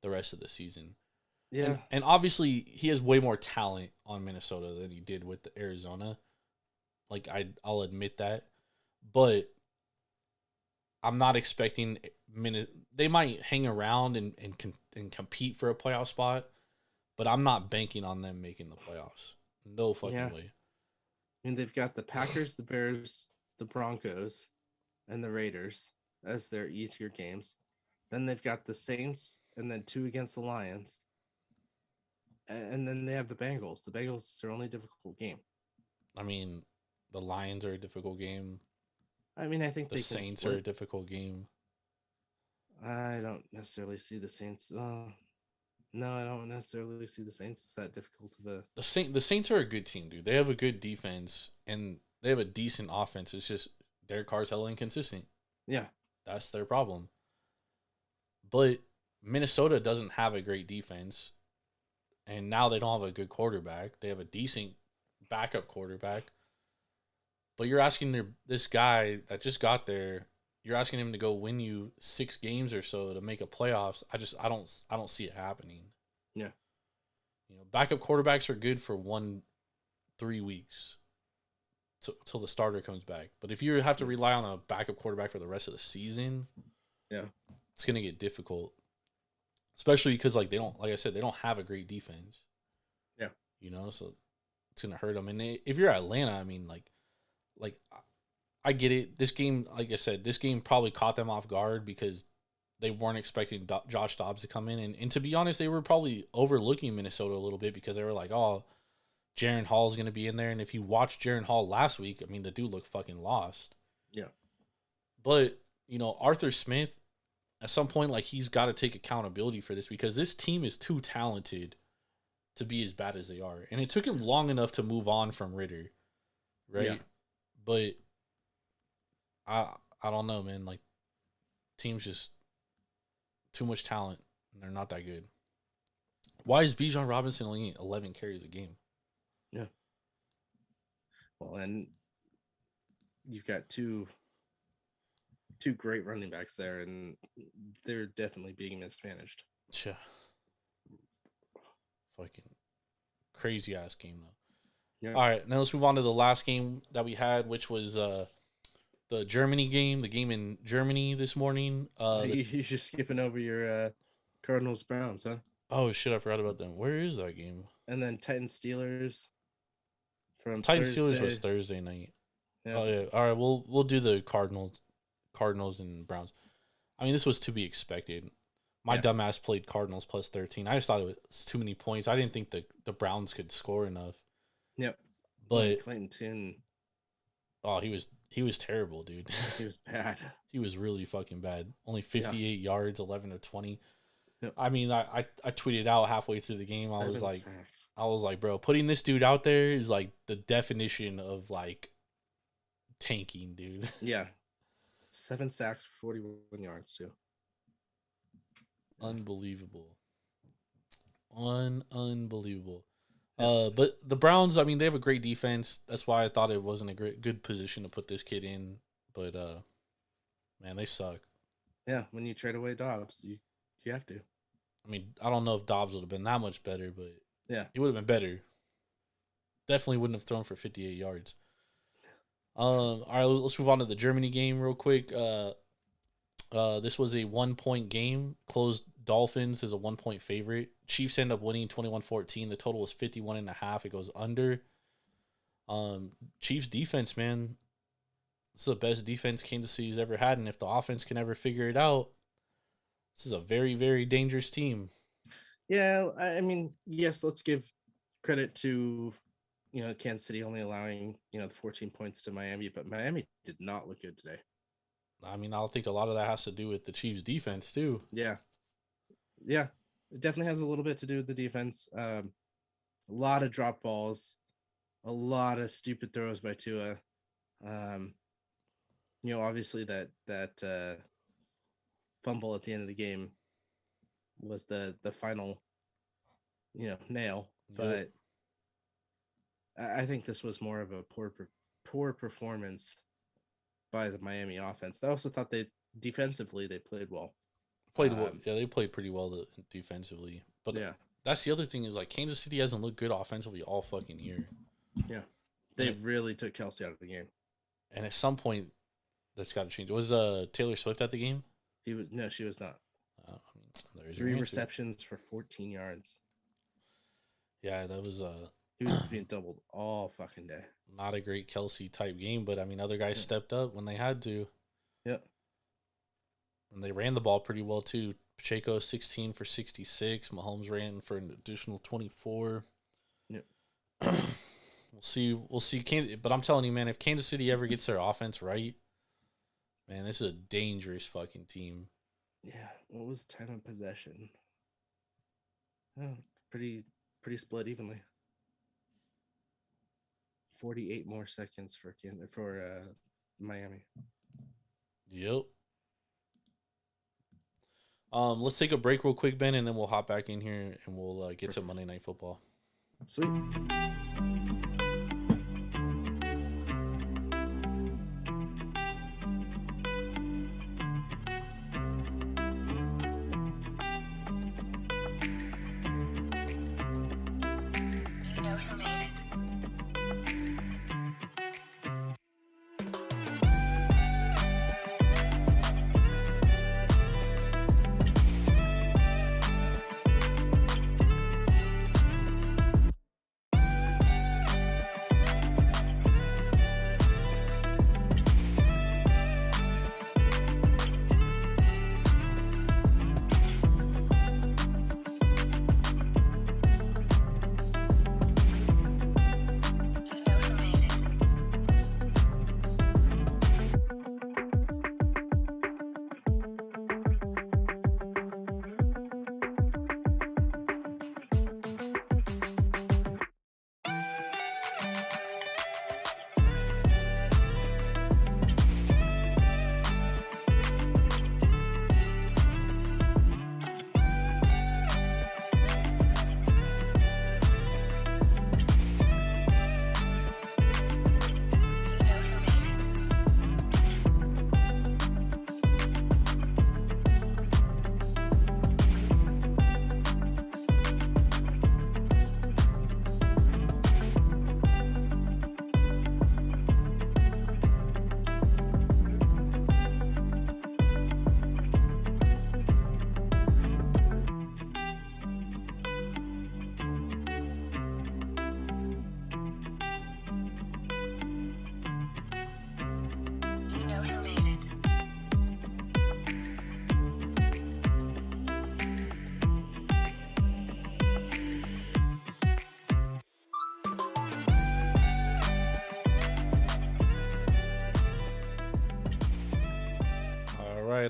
the rest of the season. Yeah, and obviously he has way more talent on Minnesota than he did with Arizona. Like I'll admit that, but I'm not expecting they might hang around and compete for a playoff spot, but I'm not banking on them making the playoffs. No fucking way. I mean, they've got the Packers, the Bears, the Broncos, and the Raiders as their easier games. Then they've got the Saints, and then 2 against the Lions. And then they have the Bengals. The Bengals is their only difficult game. I mean, the Lions are a difficult game. I mean, I think the Saints are a difficult game. I don't necessarily see the Saints. No, I don't necessarily see the Saints as that difficult of a. The Saints are a good team, dude. They have a good defense and they have a decent offense. It's just Derek Carr's hella inconsistent. Yeah, that's their problem. But Minnesota doesn't have a great defense, and now they don't have a good quarterback. They have a decent backup quarterback. But you're asking this guy that just got there, you're asking him to go win you 6 games or so to make a playoffs. I don't see it happening. Yeah. You know, backup quarterbacks are good for 1-3 weeks till the starter comes back. But if you have to rely on a backup quarterback for the rest of the season, it's gonna get difficult. Especially because like I said, they don't have a great defense. Yeah. You know, so it's gonna hurt them. And if you're Atlanta, I mean, like I get it. This game, like I said, this game probably caught them off guard because they weren't expecting Josh Dobbs to come in. And to be honest, they were probably overlooking Minnesota a little bit because they were like, oh, Jaren Hall's going to be in there. And if you watched Jaren Hall last week, I mean, the dude looked fucking lost. Yeah. But, you know, Arthur Smith, at some point, like, he's got to take accountability for this because this team is too talented to be as bad as they are. And it took him long enough to move on from Ritter, right? Yeah. But I don't know, man. Like, team's just too much talent, and they're not that good. Why is Bijan Robinson only getting 11 carries a game? Yeah. Well, and you've got two great running backs there, and they're definitely being mismanaged. Yeah. Fucking crazy ass game though. Yeah. All right, now let's move on to the last game that we had, which was the Germany game, the game in Germany this morning. You're just skipping over your Cardinals Browns, huh? Oh shit, I forgot about them. Where is that game? And then Titans Steelers. Titans Steelers was Thursday night. Yeah. Oh yeah. All right, we'll do the Cardinals and Browns. I mean, this was to be expected. My dumbass played Cardinals plus 13. I just thought it was too many points. I didn't think the Browns could score enough. Yep. But Clayton Tune. Oh, he was terrible, dude. He was bad. He was really fucking bad. Only 58 yards, 11 of 20. Yep. I mean, I tweeted out halfway through the game. I was like, bro, putting this dude out there is like the definition of like tanking, dude. Yeah. 7 sacks for 41 yards too. Unbelievable. Unbelievable. But the Browns, I mean, they have a great defense. That's why I thought it wasn't a good position to put this kid in. But man, they suck. Yeah, when you trade away Dobbs, you have to. I mean, I don't know if Dobbs would have been that much better, but yeah, he would have been better. Definitely wouldn't have thrown for 58 yards. All right, let's move on to the Germany game real quick. This was a 1-point game. Closed Dolphins as a 1-point favorite. Chiefs end up winning 21-14. The total was 51.5. It goes under. Chiefs defense, man. This is the best defense Kansas City's ever had. And if the offense can ever figure it out, this is a very, very dangerous team. Yeah, I mean, yes, let's give credit to, Kansas City only allowing, the 14 points to Miami, but Miami did not look good today. I mean, I think a lot of that has to do with the Chiefs defense too. Yeah. Yeah, it definitely has a little bit to do with the defense. A lot of drop balls, a lot of stupid throws by Tua. Obviously that fumble at the end of the game was the final, nail. But I think this was more of a poor performance by the Miami offense. I also thought defensively they played well. They played pretty well defensively. But yeah, that's the other thing is like Kansas City hasn't looked good offensively all fucking year. Yeah, they really took Kelsey out of the game. And at some point, that's got to change. Was Taylor Swift at the game? No, she was not. There's 3 receptions for 14 yards. Yeah, that was he was being doubled all fucking day. Not a great Kelsey type game, but I mean, other guys stepped up when they had to. Yep. And they ran the ball pretty well too. Pacheco 16 for 66. Mahomes ran for an additional 24. Yep. We'll see. But I'm telling you, man, if Kansas City ever gets their offense right, man, this is a dangerous fucking team. Yeah. What was time of possession? Oh, pretty split evenly. 48 more seconds for Miami. Yep. Let's take a break real quick, Ben, and then we'll hop back in here and we'll get to Monday Night Football. Sweet.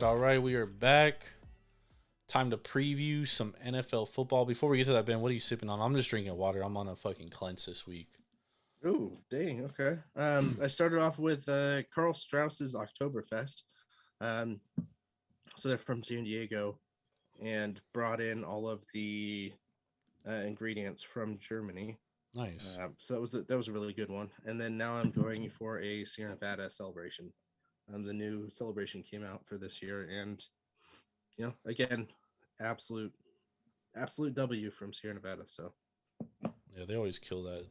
All right, we are back. Time to preview some NFL football. Before we get to that, Ben, what are you sipping on? I'm just drinking water. I'm on a fucking cleanse this week. Ooh, dang. Okay. I started off with Carl Strauss's Oktoberfest. So they're from San Diego and brought in all of the ingredients from Germany. Nice. So that was a really good one. And then now I'm going for a Sierra Nevada celebration. The new celebration came out for this year, and again, absolute W from Sierra Nevada. So yeah, they always kill that.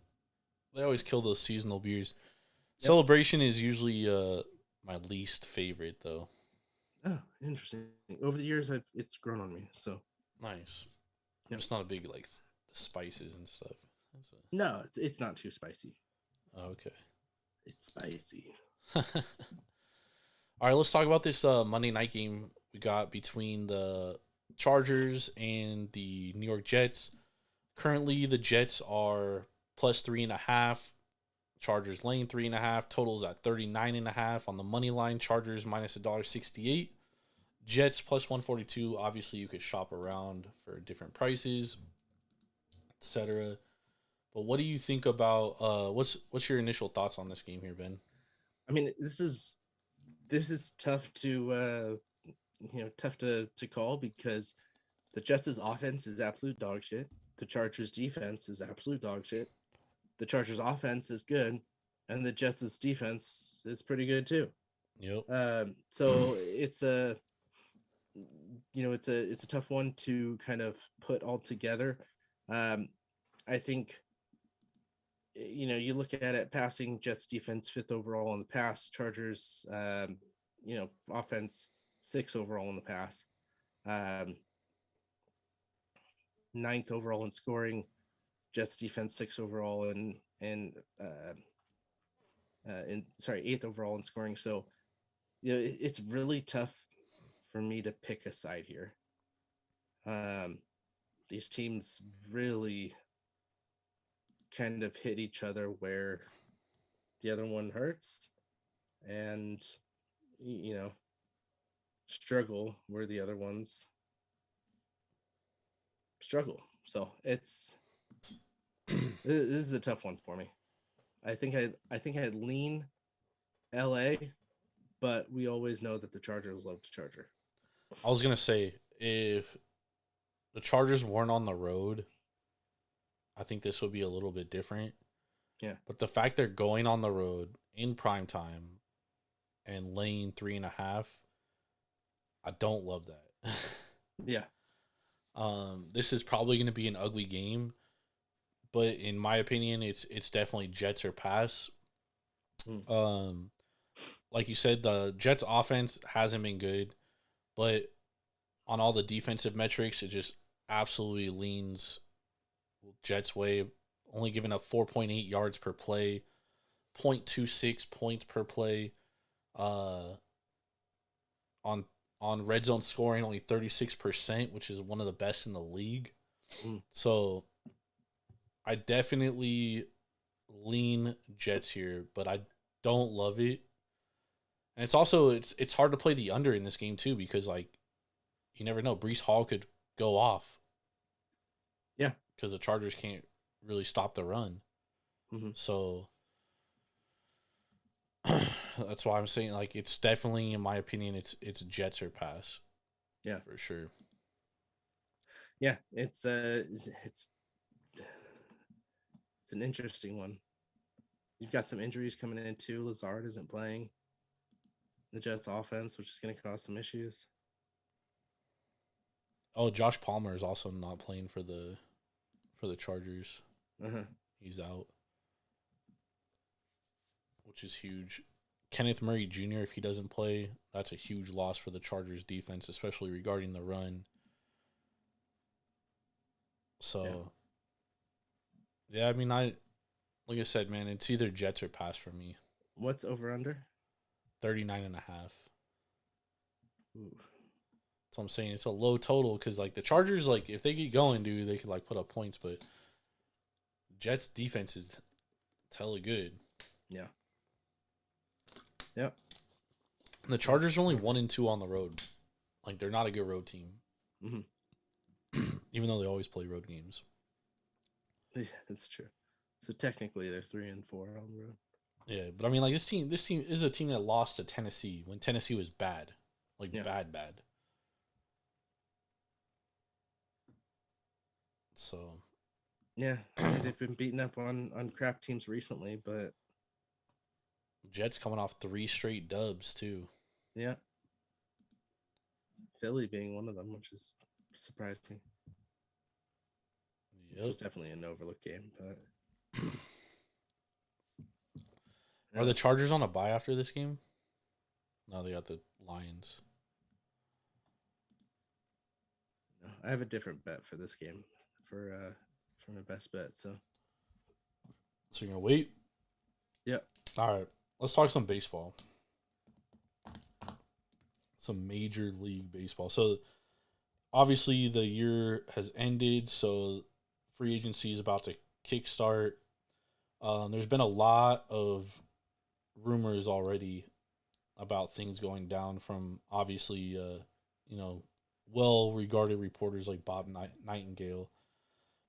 They always kill those seasonal beers. Yep. Celebration is usually my least favorite, though. Oh, interesting. Over the years, it's grown on me. So nice. I'm just not a big like spices and stuff. No, it's not too spicy. Okay. It's spicy. All right, let's talk about this Monday night game we got between the Chargers and the New York Jets. Currently, the Jets are plus 3.5. Chargers laying 3.5. Totals at 39.5 on the money line. Chargers minus $1.68. Jets plus 142. Obviously, you could shop around for different prices, etc. But what do you think about what's your initial thoughts on this game here, Ben? I mean, this is tough to tough to call because the Jets' offense is absolute dog shit. The Chargers' defense is absolute dog shit. The Chargers' offense is good, and the Jets' defense is pretty good too. Yep. So it's a it's a tough one to kind of put all together. I think you look at it, passing Jets defense 5th overall in the pass, Chargers offense 6th overall in the pass, 9th overall in scoring, Jets defense 6th overall in 8th overall in scoring. So it's really tough for me to pick a side here. These teams really kind of hit each other where the other one hurts and struggle where the other ones struggle. So this is a tough one for me. I think I'd lean LA, but we always know that the Chargers love to Charger. I was gonna say, if the Chargers weren't on the road, I think this would be a little bit different. Yeah. But the fact they're going on the road in prime time and laying 3.5, I don't love that. Yeah. This is probably going to be an ugly game, but in my opinion, it's definitely Jets or pass. Like you said, the Jets offense hasn't been good, but on all the defensive metrics, it just absolutely leans Jets way. Only giving up 4.8 yards per play, 0.26 points per play. On red zone scoring, only 36%, which is one of the best in the league. So I definitely lean Jets here, but I don't love it. And it's also it's hard to play the under in this game too, because like you never know. Breece Hall could go off. Yeah. Because the Chargers can't really stop the run. Mm-hmm. So that's why I'm saying, like, it's definitely, in my opinion, it's Jets or pass. Yeah, for sure. Yeah, it's an interesting one. You've got some injuries coming in too. Lazard isn't playing. The Jets offense, which is going to cause some issues. Oh, Josh Palmer is also not playing for the Chargers. Uh-huh. He's out, which is huge. Kenneth Murray Jr., if he doesn't play, that's a huge loss for the Chargers defense, especially regarding the run. So, yeah, I mean, like I said, man, it's either Jets or pass for me. What's over under? 39.5. Ooh. That's what I'm saying. It's a low total because, like, the Chargers, like, if they get going, dude, they could, like, put up points, but Jets defense is hella good. Yeah. Yep. The Chargers are only 1-2 on the road. Like, they're not a good road team. Mm-hmm. Even though they always play road games. Yeah, that's true. So technically they're 3-4 on the road. Yeah, but I mean, like, this team is a team that lost to Tennessee when Tennessee was bad. Like, bad. So. Yeah, they've been beaten up on crap teams recently, but Jets coming off 3 straight dubs, too. Yeah. Philly being one of them, which is surprising. Yep. It was definitely an overlooked game, but Are the Chargers on a bye after this game? No, they got the Lions. No, I have a different bet for this game. for my best bet. So you're gonna wait? Yep. All right. Let's talk some baseball. Some Major League Baseball. So obviously the year has ended, so free agency is about to kickstart. There's been a lot of rumors already about things going down from obviously, well-regarded reporters like Bob Nightingale.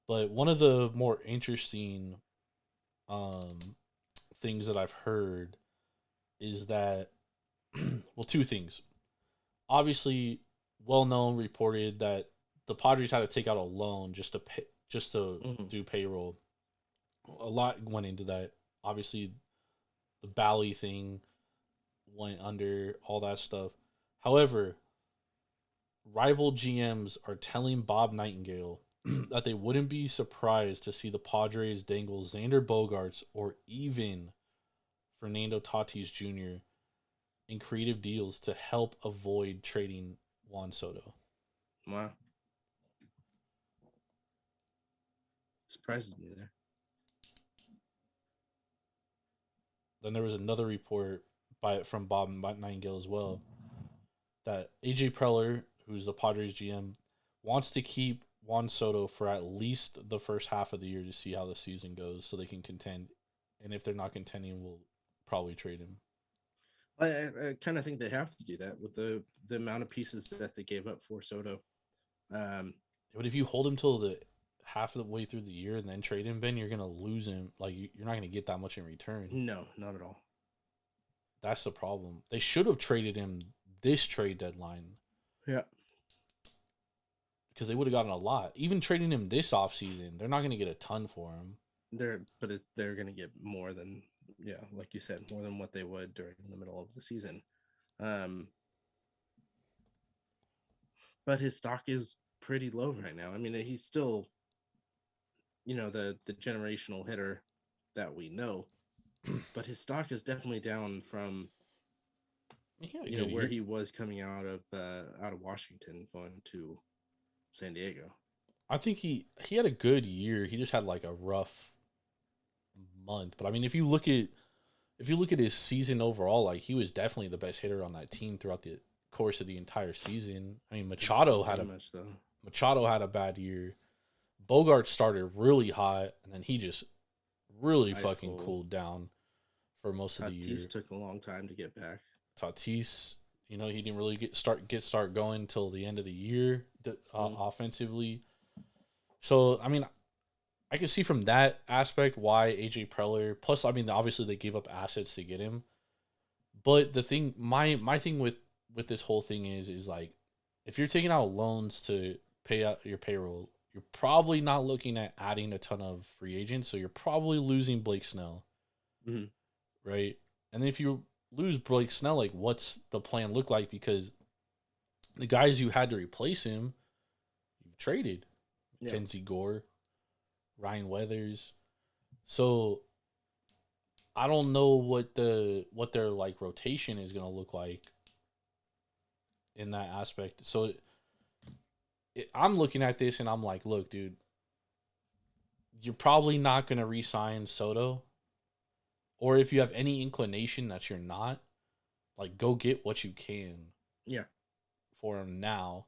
But one of the more interesting things that I've heard is that, well, two things. Obviously, well-known reported that the Padres had to take out a loan just to do payroll. A lot went into that. Obviously, the Bally thing went under, all that stuff. However, rival GMs are telling Bob Nightingale that they wouldn't be surprised to see the Padres dangle Xander Bogaerts or even Fernando Tatis Jr. in creative deals to help avoid trading Juan Soto. Wow. Surprises me there. Then there was another report from Bob Nightingale as well that AJ Preller, who's the Padres GM, wants to keep Juan Soto for at least the first half of the year to see how the season goes so they can contend. And if they're not contending, we'll probably trade him. I kind of think they have to do that with the amount of pieces that they gave up for Soto. But if you hold him till the half of the way through the year and then trade him, Ben, you're going to lose him. Like, you're not going to get that much in return. No, not at all. That's the problem. They should have traded him this trade deadline. Yeah. Because they would have gotten a lot. Even trading him this offseason, they're not going to get a ton for him. They're going to get more than, like you said, more than what they would during the middle of the season. But his stock is pretty low right now. I mean, he's still, the generational hitter that we know, but his stock is definitely down from where he was coming out of Washington going to San Diego. I think he had a good year. He just had like a rough month. But I mean, if you look at his season overall, like, he was definitely the best hitter on that team throughout the course of the entire season. I mean, Machado had a bad year. Bogart started really hot, and then he just really fucking cooled down for most of the year. Tatis took a long time to get back. Tatis, he didn't really start going until the end of the year offensively. So, I mean, I can see from that aspect why AJ Preller. Plus, I mean, obviously they gave up assets to get him. But the thing, my thing with this whole thing is like, if you're taking out loans to pay out your payroll, you're probably not looking at adding a ton of free agents. So you're probably losing Blake Snell, right? And then if you lose Blake Snell, like, what's the plan look like? Because the guys you had to replace him, you've traded. Mackenzie Gore, Ryan Weathers. So I don't know what their like rotation is going to look like in that aspect. So I'm looking at this and I'm like, look, dude, you're probably not going to re-sign Soto. Or if you have any inclination that you're not, like, go get what you can for him now.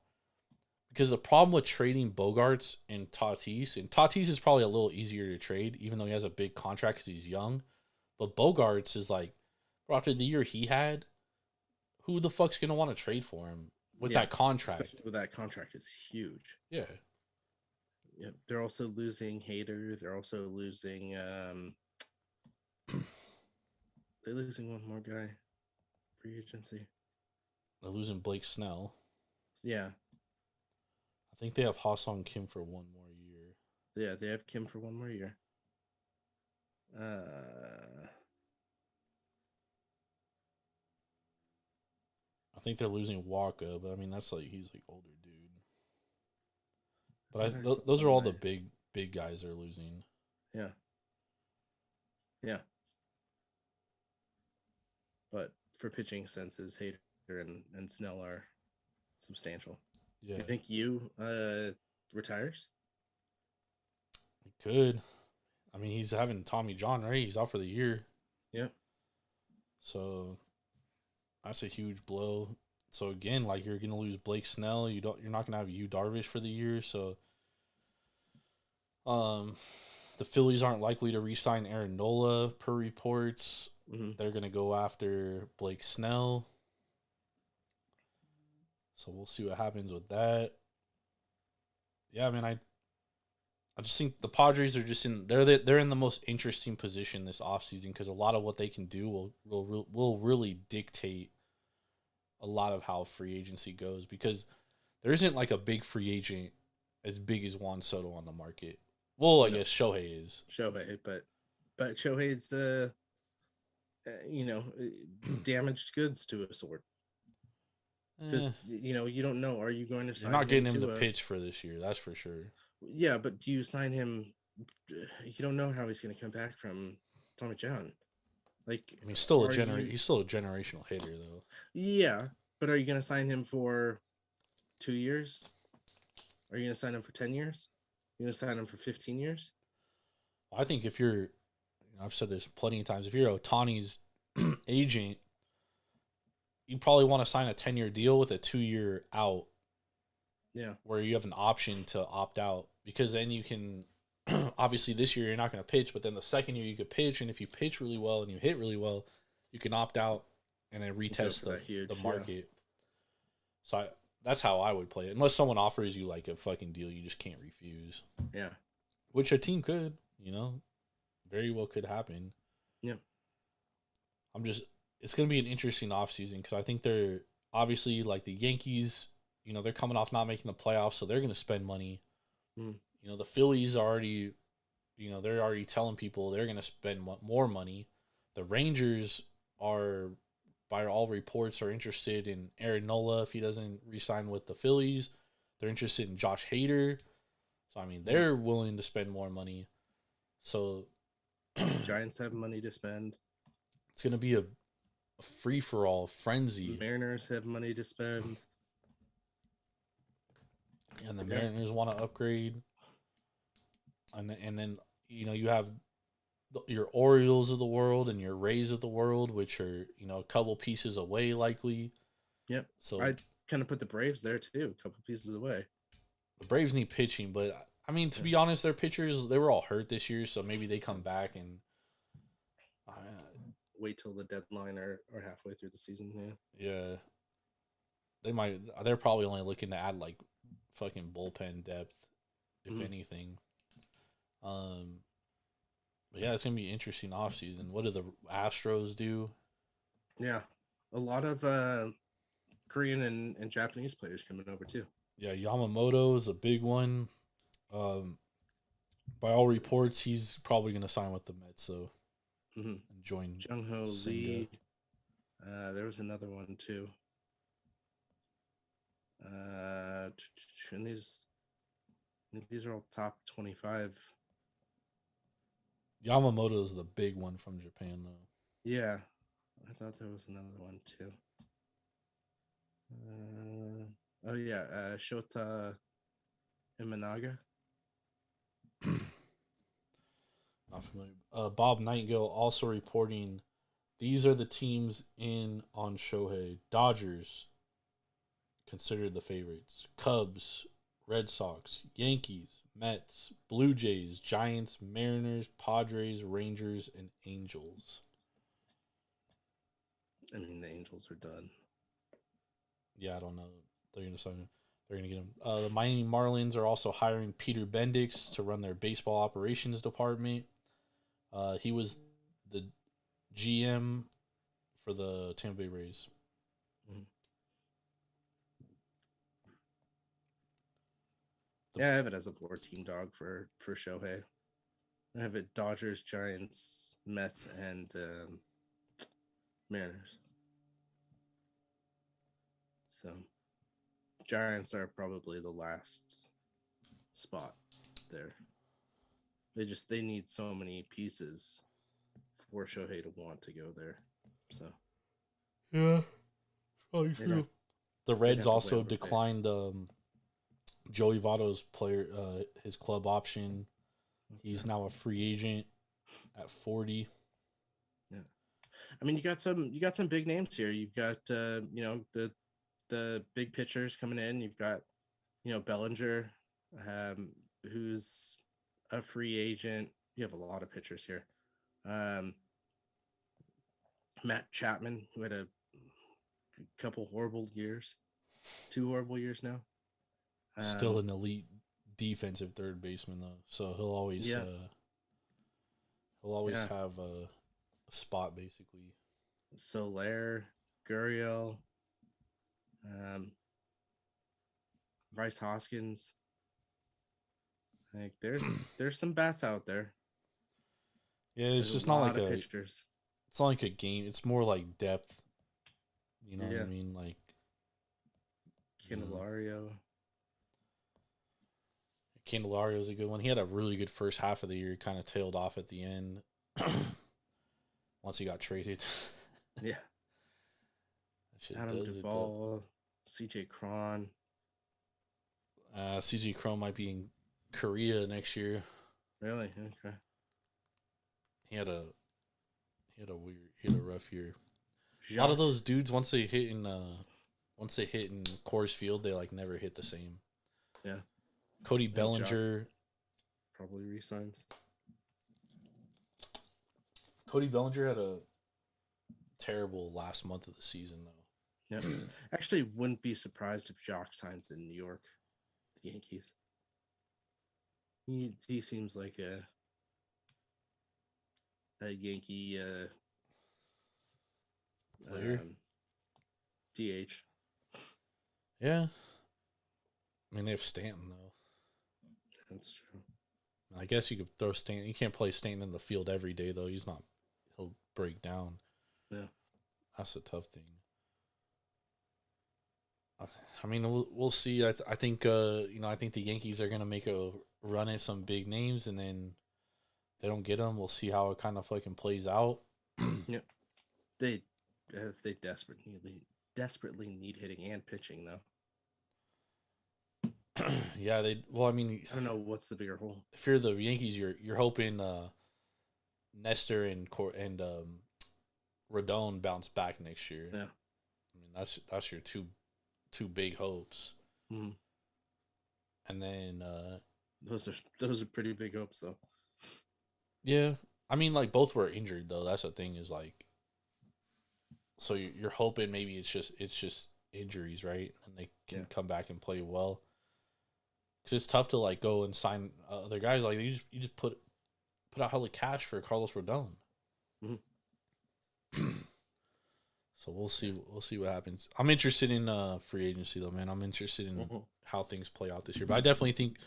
Because the problem with trading Bogaerts and Tatis is probably a little easier to trade, even though he has a big contract because he's young. But Bogaerts is like, after the year he had, who the fuck's going to want to trade for him with that contract? Especially with that contract, it's huge. Yeah. Yeah. They're also losing Hader. They're also losing... they're losing one more guy. Free agency. They're losing Blake Snell. Yeah. I think they have Ha-Sung Kim for one more year. Yeah, they have Kim for one more year. I think they're losing Waka, but I mean, that's like, he's like older dude. But those are all the big guys they're losing. Yeah. Yeah. But for pitching senses, Hader and Snell are substantial. Yeah. You think retires? He could. I mean, he's having Tommy John, right? He's out for the year. Yeah. So that's a huge blow. So again, like you're gonna lose Blake Snell. You're not gonna have Yu Darvish for the year. So the Phillies aren't likely to re-sign Aaron Nola per reports. Mm-hmm. They're gonna go after Blake Snell. So we'll see what happens with that. Yeah, I mean, I just think the Padres are just they're in the most interesting position this offseason because a lot of what they can do will really dictate a lot of how free agency goes because there isn't like a big free agent as big as Juan Soto on the market. Well, I guess Shohei is. Shohei, but Shohei's damaged goods to a sort. Because you don't know. Are you going to sign? You're not getting him the pitch for this year, that's for sure. Yeah, but do you sign him? You don't know how he's going to come back from Tommy John. Like, I mean, he's still a generational hitter, though. Yeah, but are you going to sign him for 2 years? Are you going to sign him for 10 years? Are you going to sign him for 15 years? I think if you're, I've said this plenty of times, if you're Otani's agent, you probably want to sign a 10-year deal with a 2-year out. Yeah. Where you have an option to opt out because then you can, obviously this year you're not going to pitch, but then the second year you could pitch. And if you pitch really well and you hit really well, you can opt out and then retest the market. Yeah. So that's how I would play it. Unless someone offers you like a fucking deal you just can't refuse. Yeah. Which a team could, very well could happen. Yeah. It's going to be an interesting offseason because I think they're obviously like the Yankees, they're coming off not making the playoffs, so they're going to spend money. Mm. The Phillies are already, they're already telling people they're going to spend more money. The Rangers are, by all reports, are interested in Aaron Nola if he doesn't re-sign with the Phillies. They're interested in Josh Hader. So, I mean, they're willing to spend more money. So, Giants have money to spend. It's going to be a free-for-all frenzy. Mariners have money to spend. And the Mariners want to upgrade. And then, you have your Orioles of the world and your Rays of the world, which are, a couple pieces away likely. Yep. So I kind of put the Braves there too, a couple pieces away. The Braves need pitching, but I mean, to be honest, their pitchers, they were all hurt this year, so maybe they come back and wait till the deadline or halfway through the season. Yeah. They're probably only looking to add like fucking bullpen depth, if anything. But yeah, it's gonna be an interesting offseason. What do the Astros do? Yeah, a lot of Korean and Japanese players coming over too. Yeah, Yamamoto is a big one. By all reports, he's probably gonna sign with the Mets. So and join Jung-Ho Lee. There was another one too. And these are all top 25. Yamamoto is the big one from Japan, though. Yeah, I thought there was another one too. Shota Imanaga. Not familiar. Bob Nightingale also reporting these are the teams in on Shohei. Dodgers considered the favorites. Cubs, Red Sox, Yankees, Mets, Blue Jays, Giants, Mariners, Padres, Rangers, and Angels. I mean, the Angels are done. Yeah, I don't know. They're gonna get him. The Miami Marlins are also hiring Peter Bendix to run their baseball operations department. He was the GM for the Tampa Bay Rays. Yeah, I have it as a 4-team dog for Shohei. I have it Dodgers, Giants, Mets, and Mariners. So Giants are probably the last spot there. They need so many pieces for Shohei to want to go there. So yeah, probably true. The Reds also declined Joey Votto's his club option. He's now a free agent at 40. Yeah, I mean, you got some big names here. You've got the big pitchers coming in. You've got Bellinger, who's a free agent. You have a lot of pitchers here. Matt Chapman, who had a couple horrible years, 2 horrible years now. Still an elite defensive third baseman though, so he'll always have a spot basically. Soler, Gurriel, Bryce Hoskins. Like there's some bats out there. Yeah, it's There's just a not lot like of a. pitchers. It's not like a game. It's more like depth. You know what I Yeah. mean? Like Candelario. Candelario's a good one. He had a really good first half of the year. Kind of tailed off at the end. Once he got traded. Yeah. That shit Adam does it, though. Duvall, CJ Cron. CG Chrome might be in Korea next year. Really? Okay. He had a rough year. A lot of those dudes once they hit in Coors Field, they like never hit the same. Yeah. Cody Bellinger probably resigns. Cody Bellinger had a terrible last month of the season though. Yeah. Actually wouldn't be surprised if Jock signs in New York, the Yankees. He seems like a Yankee Player? DH. Yeah. I mean, they have Stanton though. That's true. I guess you could throw Stanton. You can't play Stanton in the field every day though. He'll break down. Yeah. That's a tough thing. I mean, we'll see. I think I think the Yankees are gonna make a run at some big names, and then they don't get them. We'll see how it kind of fucking plays out. Yeah, they desperately need hitting and pitching though. Yeah, Well, I mean, I don't know what's the bigger hole. if you're the Yankees, you're hoping Nestor and Rodon bounce back next year. Yeah, I mean that's your two big hopes. Mm-hmm. And then those are pretty big hopes though. yeah, I mean like both were injured though. That's the thing is like, so you're hoping maybe it's just injuries, right? And they can come back and play well. Because it's tough to like go and sign other guys. Like you just put out hella cash for Carlos Rodon. Mm-hmm. So we'll see what happens. I'm interested in free agency though, man. I'm interested in how things play out this year. But I definitely think,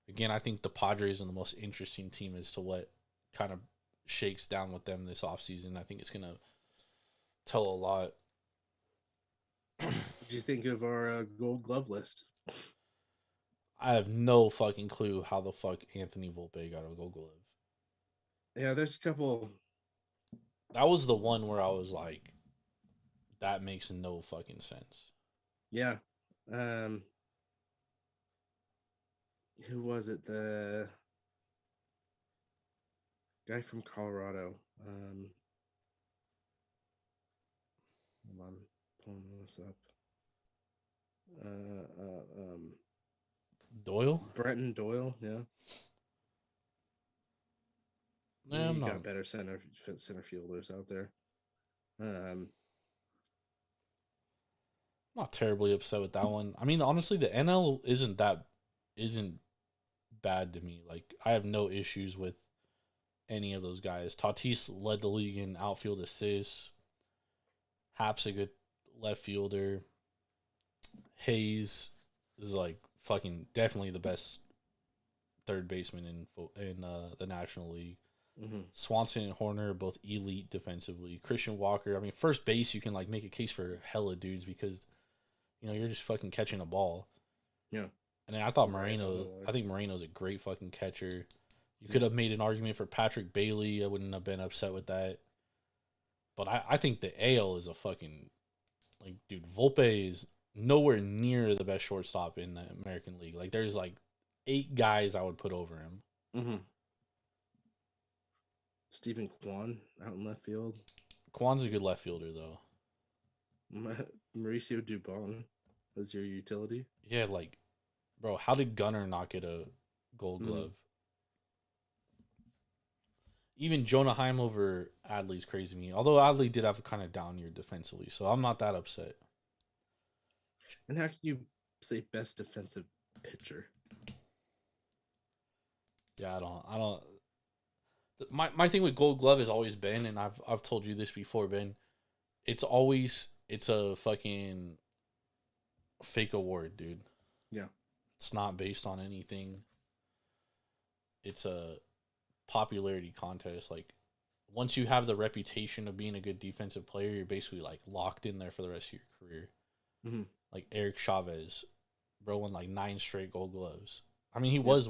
again, I think the Padres are the most interesting team as to what kind of shakes down with them this offseason. I think it's gonna tell a lot. What do you think of our Gold Glove list? I have no fucking clue how the fuck Anthony Volpe got a Gold Glove. Yeah, there's a couple. That was the one where I was like, that makes no fucking sense. Yeah. Who was it? The guy from Colorado. Hold on, pulling this up. Doyle? Bretton Doyle, yeah. Nah, I'm You not. got better center fielders out there. Not terribly upset with that one. I mean, honestly, the NL isn't bad to me. Like, I have no issues with any of those guys. Tatis led the league in outfield assists. Hap's a good left fielder. Hayes is like fucking definitely the best third baseman in the National League. Mm-hmm. Swanson and Horner are both elite defensively. Christian Walker, I mean, first base you can like make a case for hella dudes because you're just fucking catching a ball. Yeah. And then I think Moreno's a great fucking catcher. You could have made an argument for Patrick Bailey. I wouldn't have been upset with that. But I think the AL is a fucking like, dude, Volpe is nowhere near the best shortstop in the American League. Like, there's like 8 guys I would put over him. Mm-hmm. Stephen Kwan out in left field. Kwan's a good left fielder though. Mauricio Dubon as your utility. Yeah, like, bro, how did Gunnar not get a Gold Glove? Even Jonah Heim over Adley's crazy to me. Although Adley did have a kind of down year defensively, so I'm not that upset. And how can you say best defensive pitcher? Yeah, I don't. My thing with Gold Glove has always been, and I've told you this before, Ben. It's a fucking fake award, dude. Yeah, it's not based on anything. It's a popularity contest. Like, once you have the reputation of being a good defensive player, you're basically like locked in there for the rest of your career. Mm-hmm. Like Eric Chavez, bro, won like 9 straight Gold Gloves. I mean, he was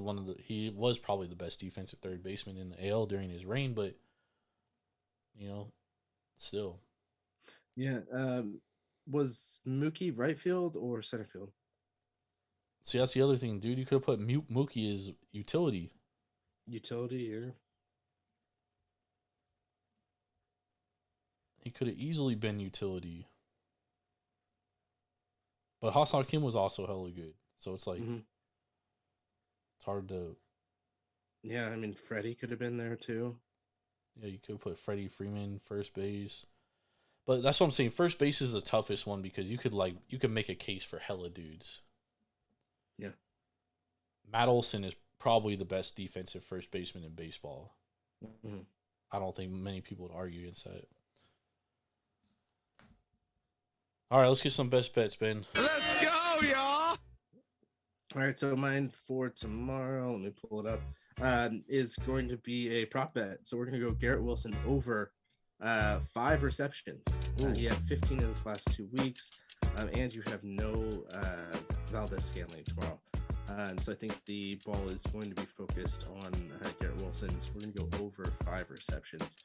probably the best defensive third baseman in the AL during his reign, but still. Yeah. Was Mookie right field or center field? See, that's the other thing, dude. You could have put Mookie as utility. Utility or he could have easily been utility. But Ha-Seong Kim was also hella good. So it's like it's hard to. Yeah, I mean Freddie could have been there too. Yeah, you could put Freddie Freeman first base. But that's what I'm saying. First base is the toughest one because you could make a case for hella dudes. Yeah. Matt Olson is probably the best defensive first baseman in baseball. Mm-hmm. I don't think many people would argue against that. All right, let's get some best bets, Ben. Let's go, y'all. All right, so mine for tomorrow, let me pull it up, is going to be a prop bet. So we're going to go Garrett Wilson over 5 receptions. He had 15 in his last 2 weeks, and you have no Valdez-Scantling tomorrow. So I think the ball is going to be focused on Garrett Wilson. So we're going to go over 5 receptions.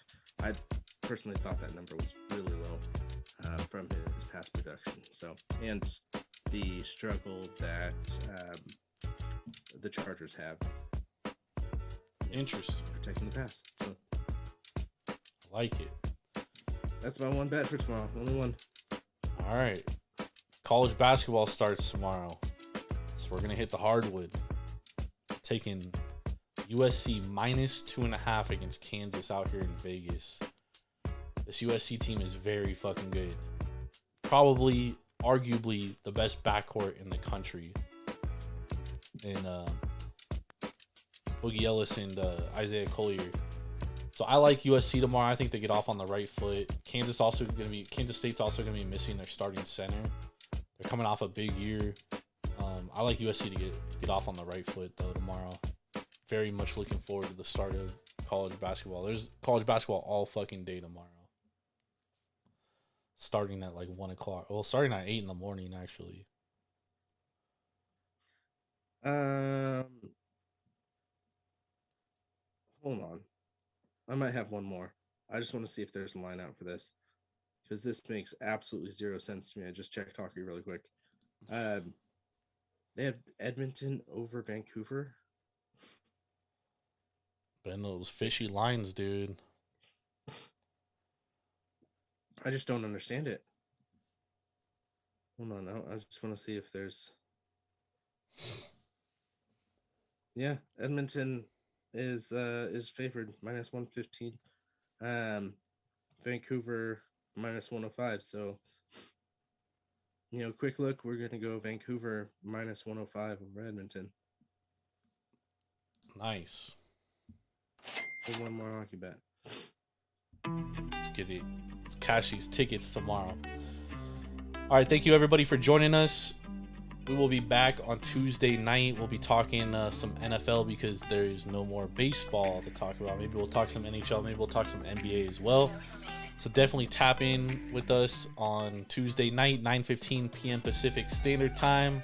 I personally thought that number was really low from his past production. So, and the struggle that the Chargers have. Interesting. Protecting the pass. So, like it. that's my one bet for tomorrow. Only one. All right. College basketball starts tomorrow. So we're going to hit the hardwood. Taking USC minus 2.5 against Kansas out here in Vegas. This USC team is very fucking good. Probably, arguably, the best backcourt in the country. And Boogie Ellis and Isaiah Collier. So I like USC tomorrow. I think they get off on the right foot. Kansas State's also gonna be missing their starting center. They're coming off a big year. I like USC to get off on the right foot though tomorrow. Very much looking forward to the start of college basketball. There's college basketball all fucking day tomorrow. Starting at like 1 o'clock. Well, starting at 8 in the morning actually. Hold on. I might have one more. I just want to see if there's a line out for this, because this makes absolutely zero sense to me. I just checked hockey really quick. They have Edmonton over Vancouver. Been those fishy lines, dude. I just don't understand it. Hold on, I just want to see if there's. Yeah, Edmonton is favored minus 115. Vancouver minus 105. So, quick look. We're gonna go Vancouver minus 105 over Edmonton. Nice. So one more hockey bet. Let's get it. Let's cash these tickets tomorrow. All right, thank you everybody for joining us. We will be back on Tuesday night. We'll be talking some NFL because there's no more baseball to talk about. Maybe we'll talk some NHL. Maybe we'll talk some NBA as well. So definitely tap in with us on Tuesday night, 9:15 p.m. Pacific Standard Time.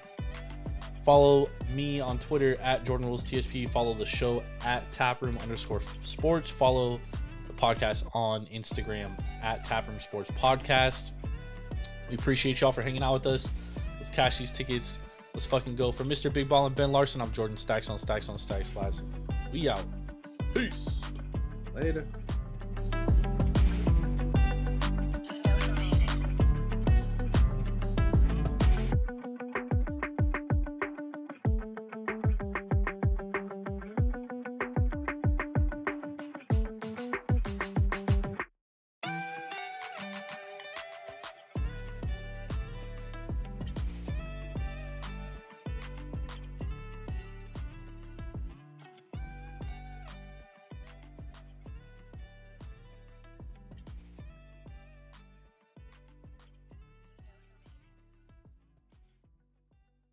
Follow me on Twitter at Jordan Rules TSP. Follow the show at taproom_sports. Follow the podcast on Instagram at Taproom Sports Podcast. We appreciate y'all for hanging out with us. Let's cash these tickets. Let's fucking go. For Mr. Big Ball and Ben Larson, I'm Jordan Stacks on Stacks on Stacks, lads. We out. Peace. Later.